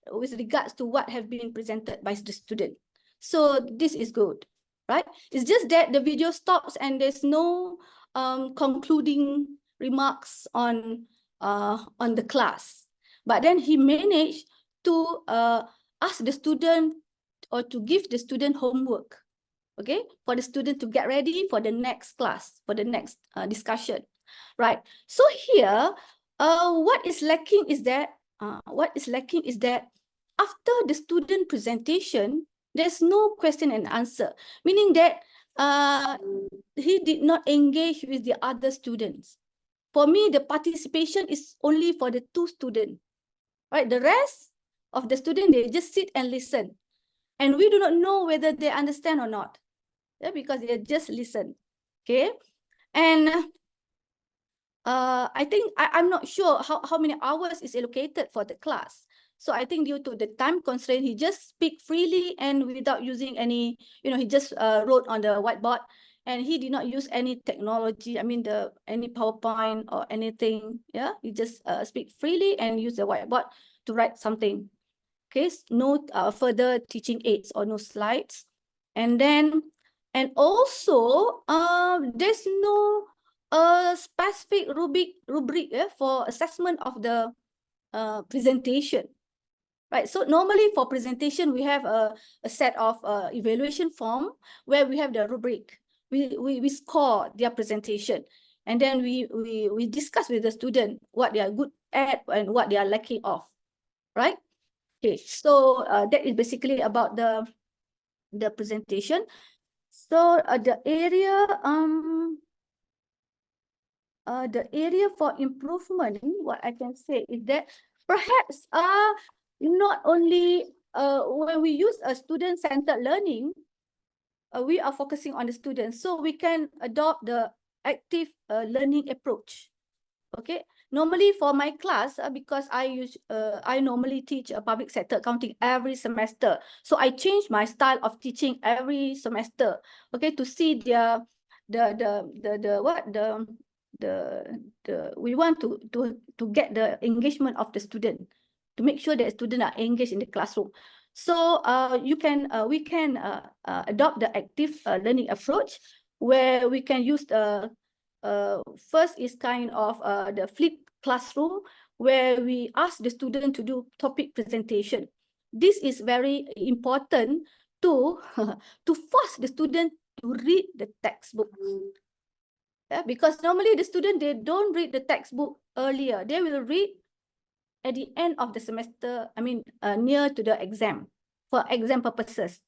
with regards to what have been presented by the student. So this is good, right? It's just that the video stops and there's no concluding remarks on the class. But then he managed to ask the student or to give the student homework, okay, for the student to get ready for the next class, for the next discussion, right? So here, what is lacking is that after the student presentation, there's no question and answer, meaning that he did not engage with the other students. For me, the participation is only for the 2 students, right? The rest of the students, they just sit and listen. And we do not know whether they understand or not, yeah, because they just listen, okay? And I think, I'm not sure how many hours is allocated for the class. So I think due to the time constraint, he just speak freely and without using any, he just wrote on the whiteboard, and he did not use any technology, any PowerPoint or anything, yeah? He just speak freely and use the whiteboard to write something. Okay, no further teaching aids or no slides. And also, there's no specific rubric for assessment of the presentation, right? So normally for presentation, we have a set of evaluation form where we have the rubric. We score their presentation, and then we discuss with the student what they are good at and what they are lacking of, right? Okay, so that is basically about the presentation. So the area for improvement, what I can say is that perhaps not only when we use a student-centered learning, we are focusing on the students, so we can adopt the active learning approach. Okay, normally for my class, because I normally teach public sector accounting every semester, so I change my style of teaching every semester. Okay, to see we want to get the engagement of the student, to make sure that students are engaged in the classroom. So we can adopt the active learning approach, where we can use the first is kind of the flipped classroom, where we ask the student to do topic presentation. This is very important to force the student to read the textbook. Yeah, because normally the student, they don't read the textbook earlier. They will read at the end of the semester, near to the exam, for exam purposes,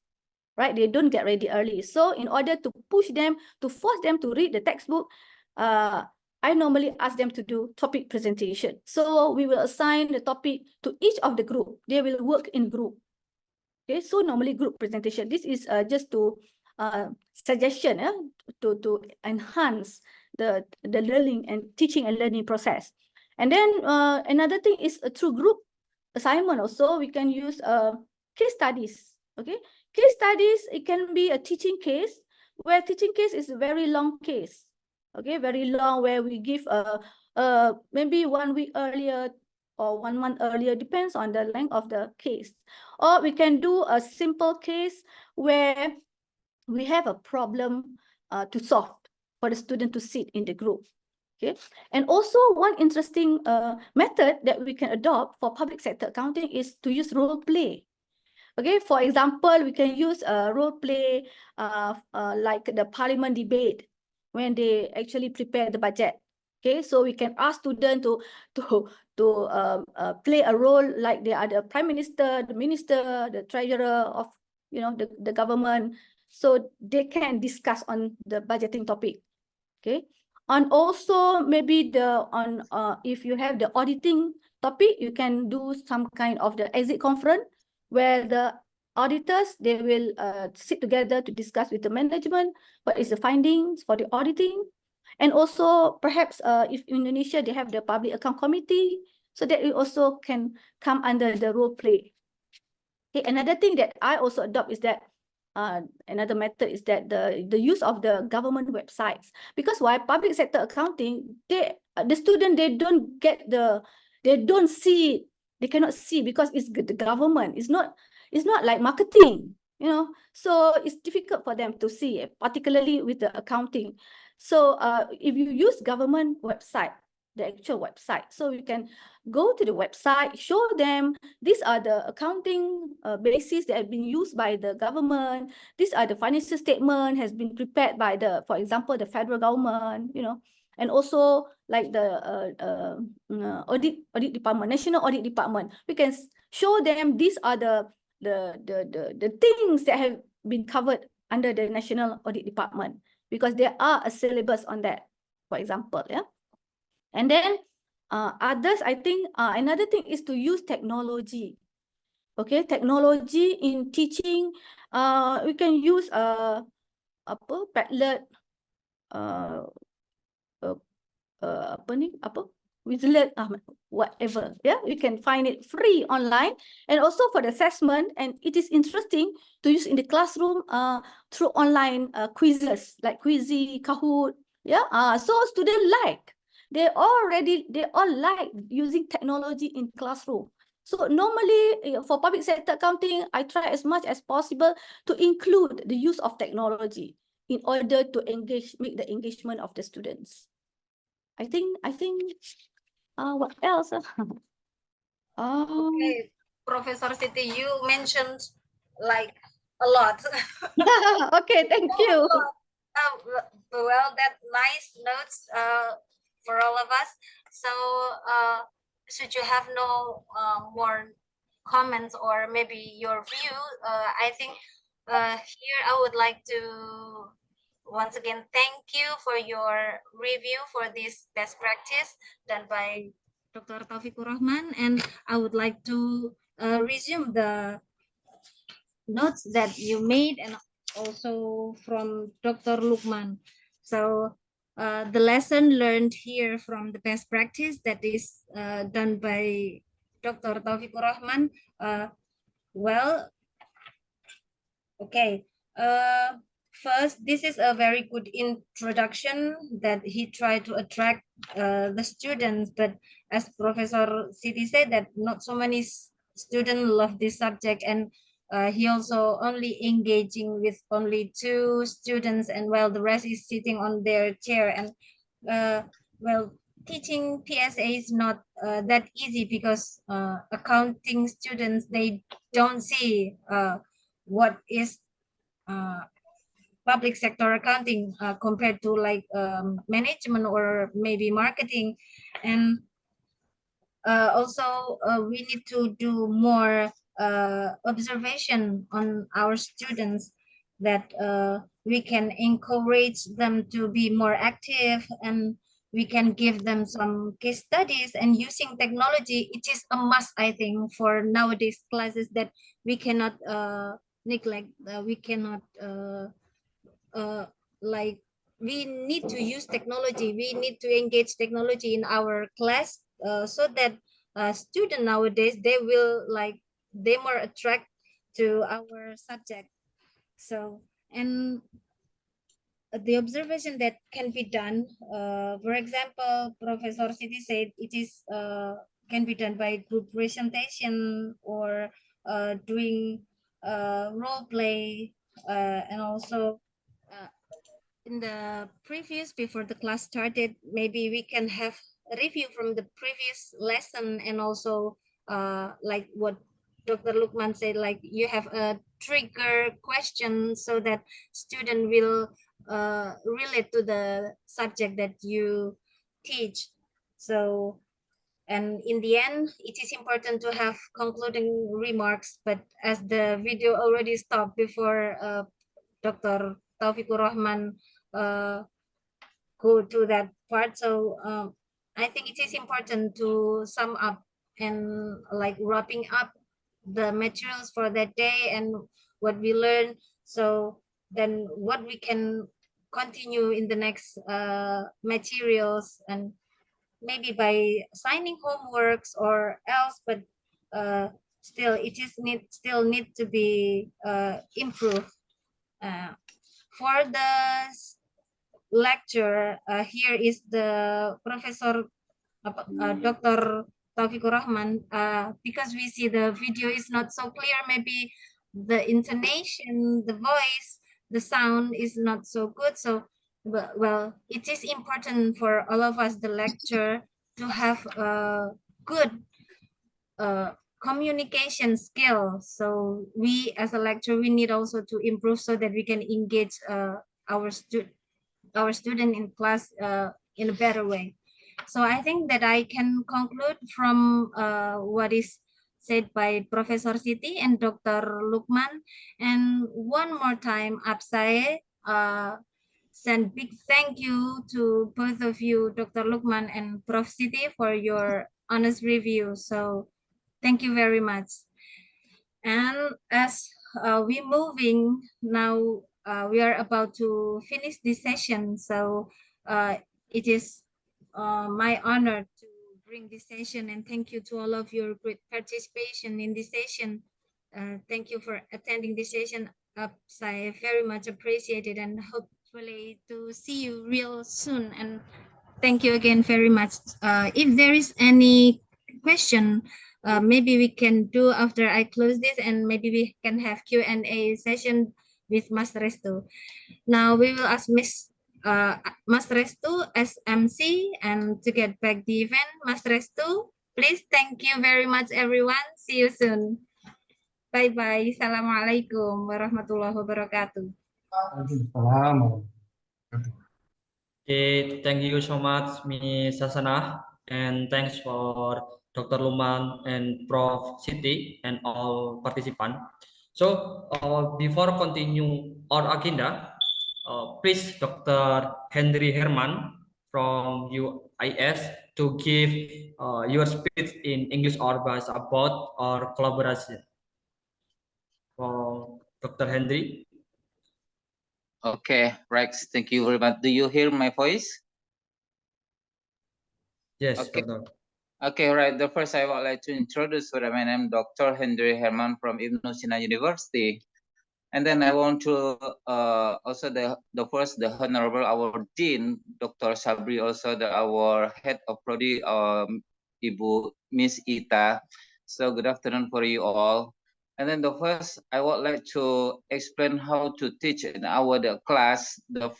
right? They don't get ready early. So in order to push them, to force them to read the textbook, I normally ask them to do topic presentation. So we will assign the topic to each of the group. They will work in group. Okay, so normally group presentation. This is just to suggestion to enhance the learning and teaching and learning process. And then another thing is through group assignment also, we can use case studies. Okay, case studies, it can be a teaching case, where teaching case is a very long case. Okay, very long, where we give maybe 1 week earlier or 1 month earlier, depends on the length of the case. Or we can do a simple case where we have a problem to solve for the student to sit in the group. Okay, and also one interesting method that we can adopt for public sector accounting is to use role play. Okay, for example, we can use a role play like the parliament debate, when they actually prepare the budget. Okay, so we can ask students to play a role like they are the prime minister, the minister, the treasurer of the government, so they can discuss on the budgeting topic. Okay, and also maybe if you have the auditing topic, you can do some kind of the exit conference, where the auditors, they will sit together to discuss with the management what is the findings for the auditing. And also perhaps if in Indonesia they have the public account committee, so that it also can come under the role play. Okay, another thing that I also adopt is that another method is that the use of the government websites, because why public sector accounting, the student, they don't see, they cannot see, because it's the government. It's not like marketing, so it's difficult for them to see, particularly with the accounting. So if you use government website, the actual website. So we can go to the website, show them these are the accounting bases that have been used by the government. These are the financial statement has been prepared by the, for example, the federal government, and also like the audit department, national audit department. We can show them these are the things that have been covered under the national audit department, because there are a syllabus on that, for example, yeah. And then others, I think another thing is to use technology. Okay, technology in teaching. We can use Padlet, Quizlet, whatever. Yeah, you can find it free online, and also for the assessment. And it is interesting to use in the classroom through online quizzes like Quizzy, Kahoot. Yeah, so students like. They all like using technology in classroom. So normally for public sector accounting, I try as much as possible to include the use of technology in order to make the engagement of the students. I think what else?
Okay, Professor Siti, you mentioned like a lot.
Okay, thank you.
Well, that nice notes for all of us. So should you have no more comments or maybe your view, I think here I would like to once again thank you for your review for this best practice done by Dr. Taufikur Rahman, and I would like to resume the notes that you made and also from Dr. Lukman. So the lesson learned here from the best practice that is done by Dr. Taufikur Rahman. Well, okay. First, this is a very good introduction that he tried to attract the students, but as Professor Siti said, that not so many students love this subject, and he also only engaging with only 2 students, and while the rest is sitting on their chair. And well, teaching PSA is not that easy, because accounting students, they don't see what is public sector accounting compared to like management or maybe marketing. And also we need to do more observation on our students, that we can encourage them to be more active, and we can give them some case studies. And using technology, it is a must, I think, for nowadays classes, that we cannot neglect. We cannot like, we need to use technology. We need to engage technology in our class so that students nowadays, they will like, they more attract to our subject. So, and the observation that can be done, for example, Professor Siti said it is can be done by group presentation, or doing role play, and also in the previous, before the class started, maybe we can have a review from the previous lesson, and also like what Dr. Lukman said, like you have a trigger question so that student will relate to the subject that you teach. So, and in the end, it is important to have concluding remarks, but as the video already stopped before Dr. Taufikur Rahman go to that part, so I think it is important to sum up and like wrapping up the materials for that day and what we learned. So then what we can continue in the next materials, and maybe by assigning homeworks or else, but still it is still need to be improved. For the lecture, here is the Professor Dr. Taufikur Rahman. Because we see the video is not so clear, maybe the intonation, the voice, the sound is not so good. So, well, it is important for all of us, the lecture, to have a good communication skill. So we as a lecturer, we need also to improve so that we can engage our student in class in a better way. So I think that I can conclude from what is said by Professor Siti and Dr. Lukman. And one more time, Absae, send big thank you to both of you, Dr. Lukman and Prof. Siti, for your honest review. So thank you very much. And as we moving now, we are about to finish this session. So it is my honor to bring this session, and thank you to all of your great participation in this session. Thank you for attending this session. I very much appreciate it, and hopefully to see you real soon. And thank you again very much. If there is any question, maybe we can do after I close this, and maybe we can have Q&A session with Mas Restu. Now we will ask Mas Restu as MC, and to get back the event, Mas Restu, please. Thank you very much, everyone. See you soon. Bye-bye. Assalamualaikum warahmatullahi wabarakatuh.
Okay, thank you so much, Ms. Sasana, and thanks for Dr. Luman and Prof. Siti and all participants. So before continue our agenda, please Dr. Henry Herman from UIS to give your speech in English or Bahasa about our collaboration. Dr. Henry.
Okay, Rex, thank you very much. Do you hear my voice?
Yes,
okay.
Doctor.
Okay, right. The first I would like to introduce my name, Dr. Henry Herman from Ibnu Sina University. And then I want to also the Honorable our Dean, Dr. Sabri, also our Head of Prodi, Ibu Miss Ita. So good afternoon for you all. And then the first, I would like to explain how to teach in our class. Our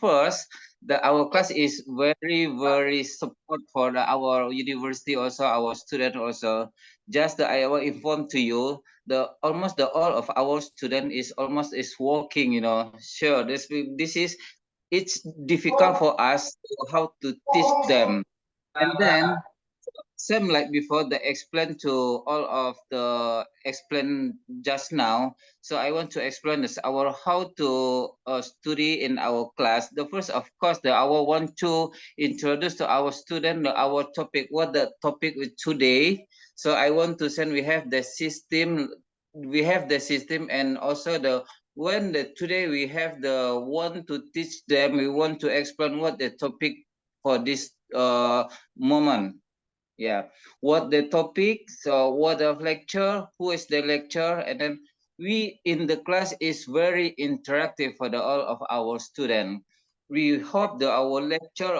class is very support for our university, also our student also. Just I will inform to you, almost all of our student is working. Sure, it's difficult for us how to teach them, and then same like before, they explained to all of the explain just now. So I want to explain this how to study in our class. The first, of course, I want to introduce to our student our topic. What the topic is today? So I want to send. We have the system. And also today we have the want to teach them. We want to explain what the topic for this moment. Yeah, what the topic, so what the lecture, who is the lecturer, and then we in the class is very interactive for all of our students. We hope that our lecture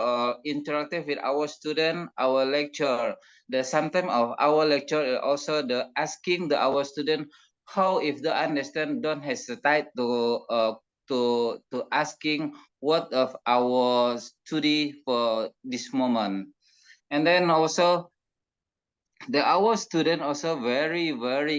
interactive with our student, our lecture. Sometimes of our lecture also asking our student how if they understand, don't hesitate to asking what of our study for this moment. And then also our student also very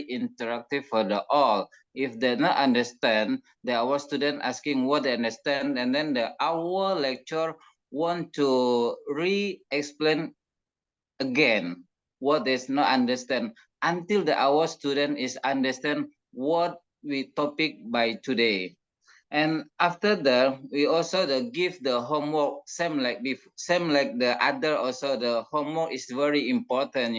interactive for all. If they not understand, our student asking what they understand, and then our lecturer want to re-explain again what they not understand until our student is understand what we topic by today. And after that, we also give the homework, same like the other. Also, the homework is very important,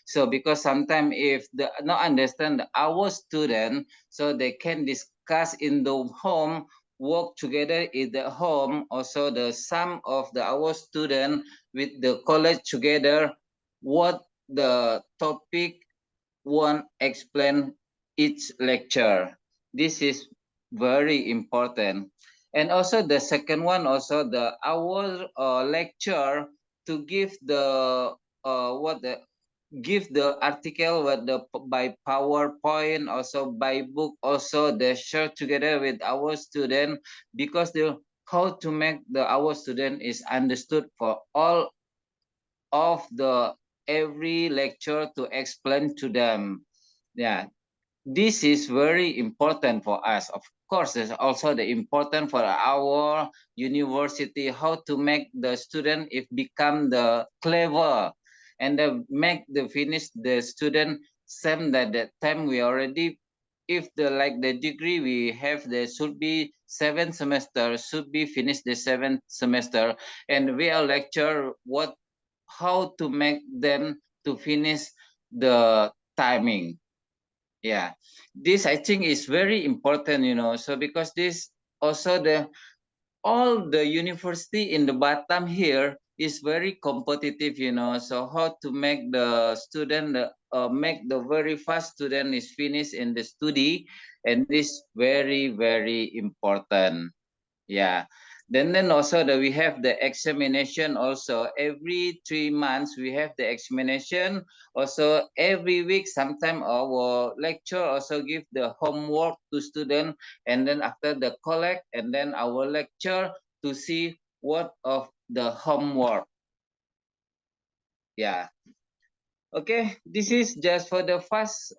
So because sometimes if they not understand our student, so they can discuss in the home, work together in the home. Also, some of our student with the college together, what the topic want explain each lecture. This is very important. And also the second one, also our lecture to give the give the article by PowerPoint, also by book, also they share together with our student, because how to make our student is understood for all of the every lecture to explain to them. Yeah, this is very important for us. Of course, it's also the important for our university, how to make the student if become the clever and make the finish the student same that time we already, if the like the degree we have, there should be 7 semesters, should be finished the 7th semester, and we are lecture how to make them to finish the timing. Yeah, this I think is very important, so because this also all the university in the Batam here is very competitive, so how to make the student make the very fast student is finished in the study, and this very, very important. Yeah, then also we have the examination also every 3 months. We have the examination also every week. Sometimes our lecture also give the homework to student, and then after the collect, and then our lecture to see what of the homework. Yeah. Okay, this is just for the first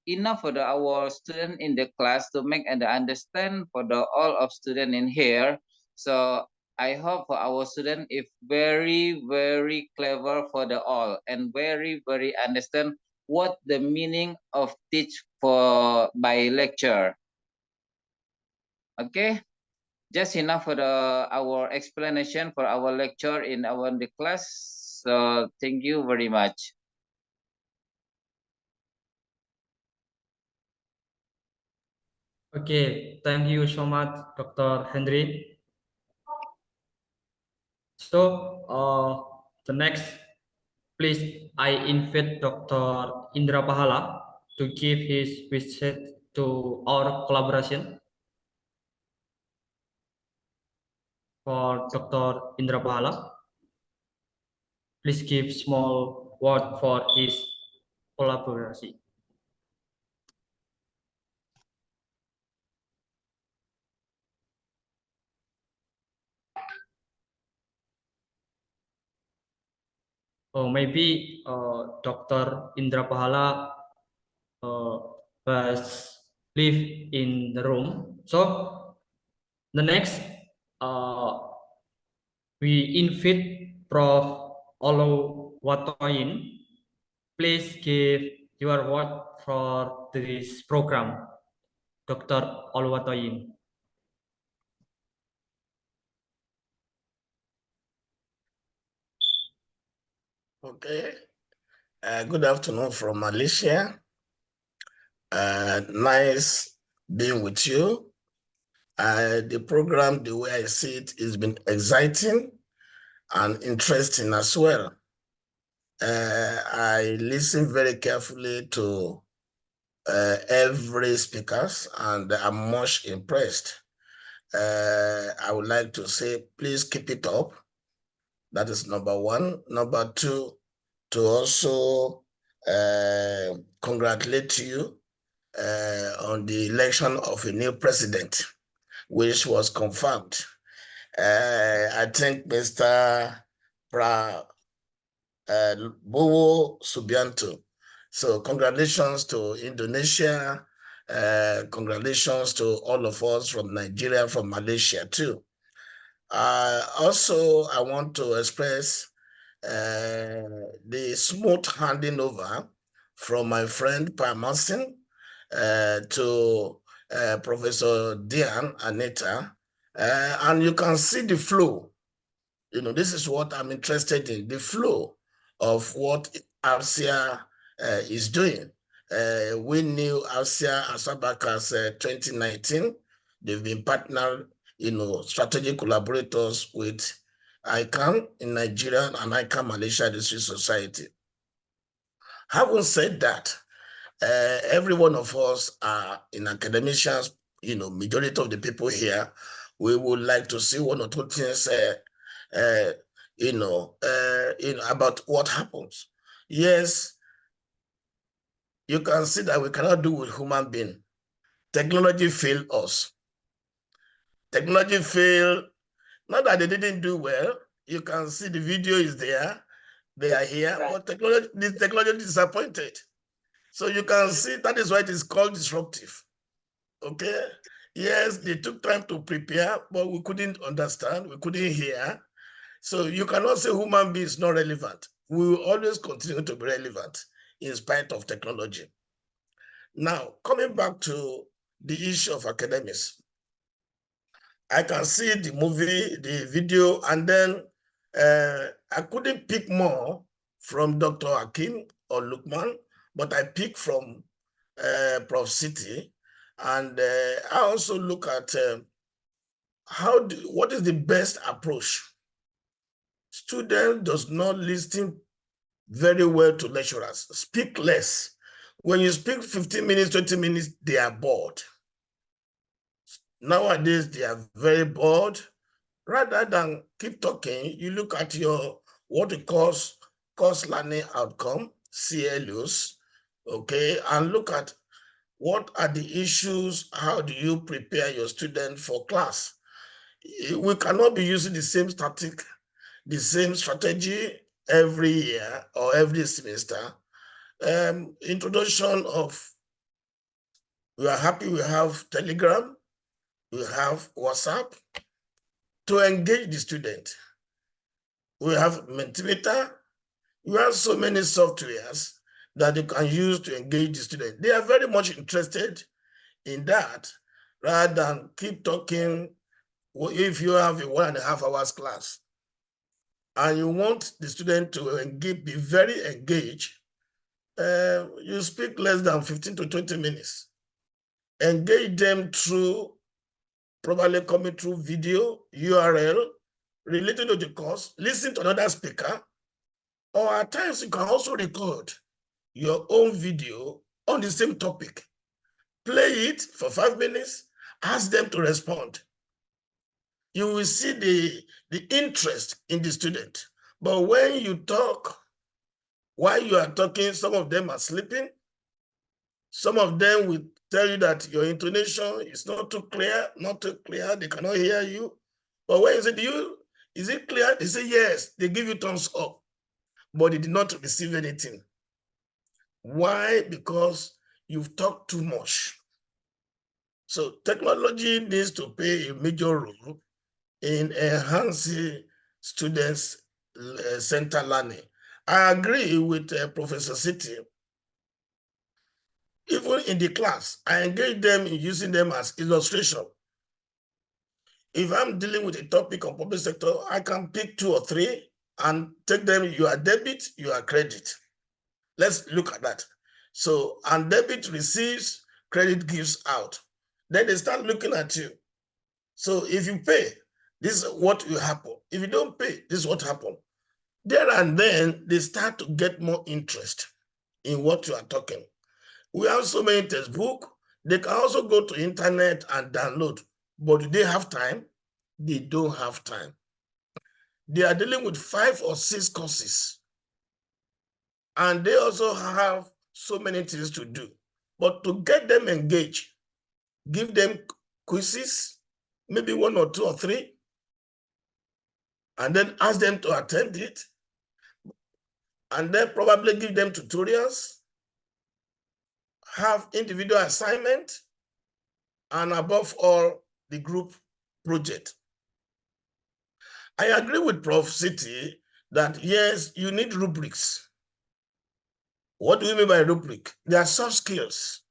enough for our student in the class to make and understand for the all of student in here. So I hope for our student if very, very clever for the all and very, very understand what the meaning of teach for by lecture. Okay, just enough for our explanation for our lecture in the class. So thank you very much.
Okay, thank you so much, Dr. Henry. So, the next, please, I invite Dr. Indra Pahala to give his visit to our collaboration. For Dr. Indra Pahala, please give small word for his collaboration. Or maybe Dr. Indra Pahala was live in the room. So the next, we invite Prof. Olo Watoyin. Please give your word for this program, Dr. Olo Watoyin.
Okay. Good afternoon from Malaysia. Nice being with you. The program, the way I see it, has been exciting and interesting as well. I listen very carefully to every speakers, and I'm much impressed. I would like to say, please keep it up. That is number one. Number two, to also congratulate you on the election of a new president, which was confirmed. I think Mr. Bowo Subianto. So congratulations to Indonesia. Congratulations to all of us from Nigeria, from Malaysia too. Also, I want to express the smooth handing over from my friend Parmasin to Professor Dian Anita, and you can see the flow. This is what I'm interested in, the flow of what APSIA is doing. We knew APSIA Asabakas 2019. They've been partnered, strategic collaborators with ICANN in Nigeria and ICANN Malaysia District Society. Having said that, every one of us are in academicians, majority of the people here, we would like to see one or two things, about what happens. Yes, you can see that we cannot do with human being. Technology failed us. Technology failed, not that they didn't do well. You can see the video is there. They are here, but the technology is disappointed. So you can see that is why it is called disruptive. Okay. Yes, they took time to prepare, but we couldn't understand, we couldn't hear. So you cannot say human being is not relevant. We will always continue to be relevant in spite of technology. Now, coming back to the issue of academics, I can see the movie, the video, and then I couldn't pick more from Dr. Hakim or Lukman, but I picked from Prof. City. And I also look at what is the best approach. Student does not listen very well to lecturers, speak less. When you speak 15 minutes, 20 minutes, they are bored. Nowadays, they are very bored. Rather than keep talking, you look at your, what we call course learning outcome, CLUs, okay, and look at what are the issues, how do you prepare your student for class? We cannot be using the same the same strategy every year or every semester. Introduction of, we are happy we have Telegram, we have WhatsApp to engage the student. We have Mentimeter, we have so many softwares that you can use to engage the student. They are very much interested in that rather than keep talking. If you have a 1.5 hours class and you want the student to engage, be very engaged, you speak less than 15 to 20 minutes. Engage them through, probably coming through video, URL, related to the course, listen to another speaker, or at times you can also record your own video on the same topic. Play it for 5 minutes, ask them to respond. You will see the interest in the student. But when you talk, while you are talking, some of them are sleeping. Some of them will tell you that your intonation is not too clear, they cannot hear you. But when you say, is it clear? They say yes, they give you thumbs up, but they did not receive anything. Why? Because you've talked too much. So technology needs to play a major role in enhancing students' centered learning. I agree with Professor City. Even in the class, I engage them in using them as illustration. If I'm dealing with a topic on public sector, I can pick 2 or 3 and take them, you are debit, you are credit. Let's look at that. So, and debit receives, credit gives out. Then they start looking at you. So if you pay, this is what will happen. If you don't pay, this is what happens. There and then, they start to get more interest in what you are talking. We have so many textbooks. They can also go to internet and download. But do they have time? They don't have time. They are dealing with 5 or 6 courses. And they also have so many things to do. But to get them engaged, give them quizzes, maybe 1 or 2 or 3, and then ask them to attend it, and then probably give them tutorials, have individual assignment, and above all, the group project. I agree with Prof. City that yes, you need rubrics. What do we mean by rubric? They are soft skills.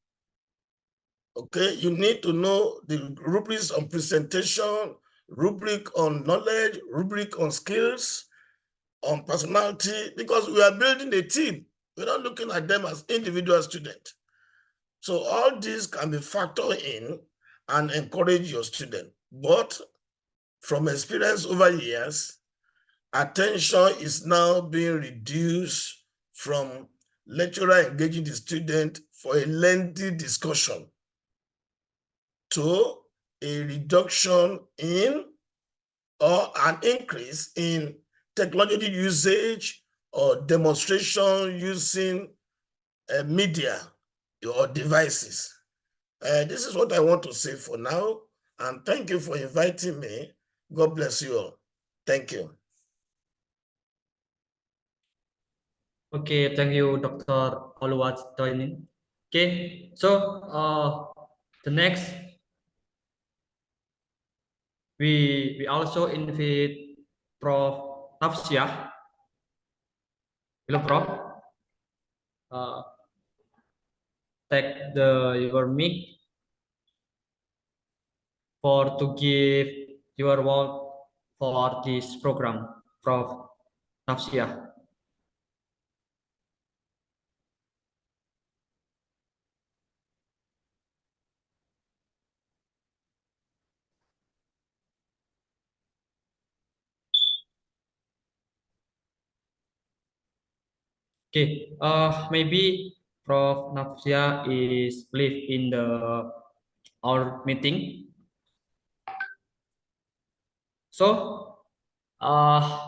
Okay, you need to know the rubrics on presentation, rubric on knowledge, rubric on skills, on personality, because we are building a team. We're not looking at them as individual students. So all these can be factored in and encourage your student. But from experience over years, attention is now being reduced from lecturer engaging the student for a lengthy discussion to a reduction in or an increase in technology usage or demonstration using media or devices. This is what I want to say for now, and thank you for inviting me. God bless you all. Thank you.
Okay, thank you, Dr. Oluwat joining. Okay, so the next we also invite Prof. Nafsia. Hello, Prof. Take your mic for to give your word for this program, Prof. Nafsia. Okay, maybe Prof. Nafsia is live in our meeting. So,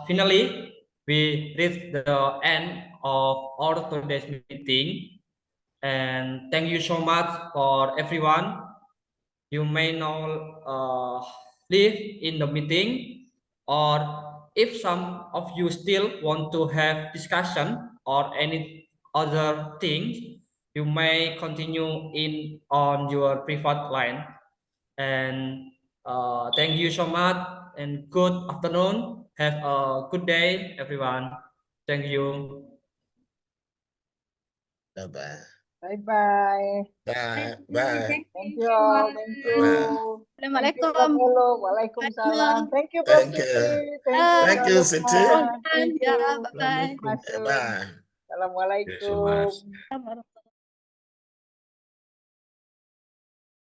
finally, we reach the end of our today's meeting. And thank you so much for everyone. You may now leave in the meeting, or if some of you still want to have discussion or any other things, you may continue in on your private line. And thank you so much and good afternoon. Have a good day, everyone. Thank you.
Bye-bye.
Bye-bye.
Bye. Bye.
Thank you all. Thank you. Thank you, Prof.
Assalamualaikum.
Elo. Waalaikumsalam. Thank you, Prof.
Thank you.
Siti. Thank you,
Thank you,
Prof.
Siti.
Lukman. Thank you.
Ya, bye-bye.
Masum.
Bye.
Assalamualaikum.
Yes, so much.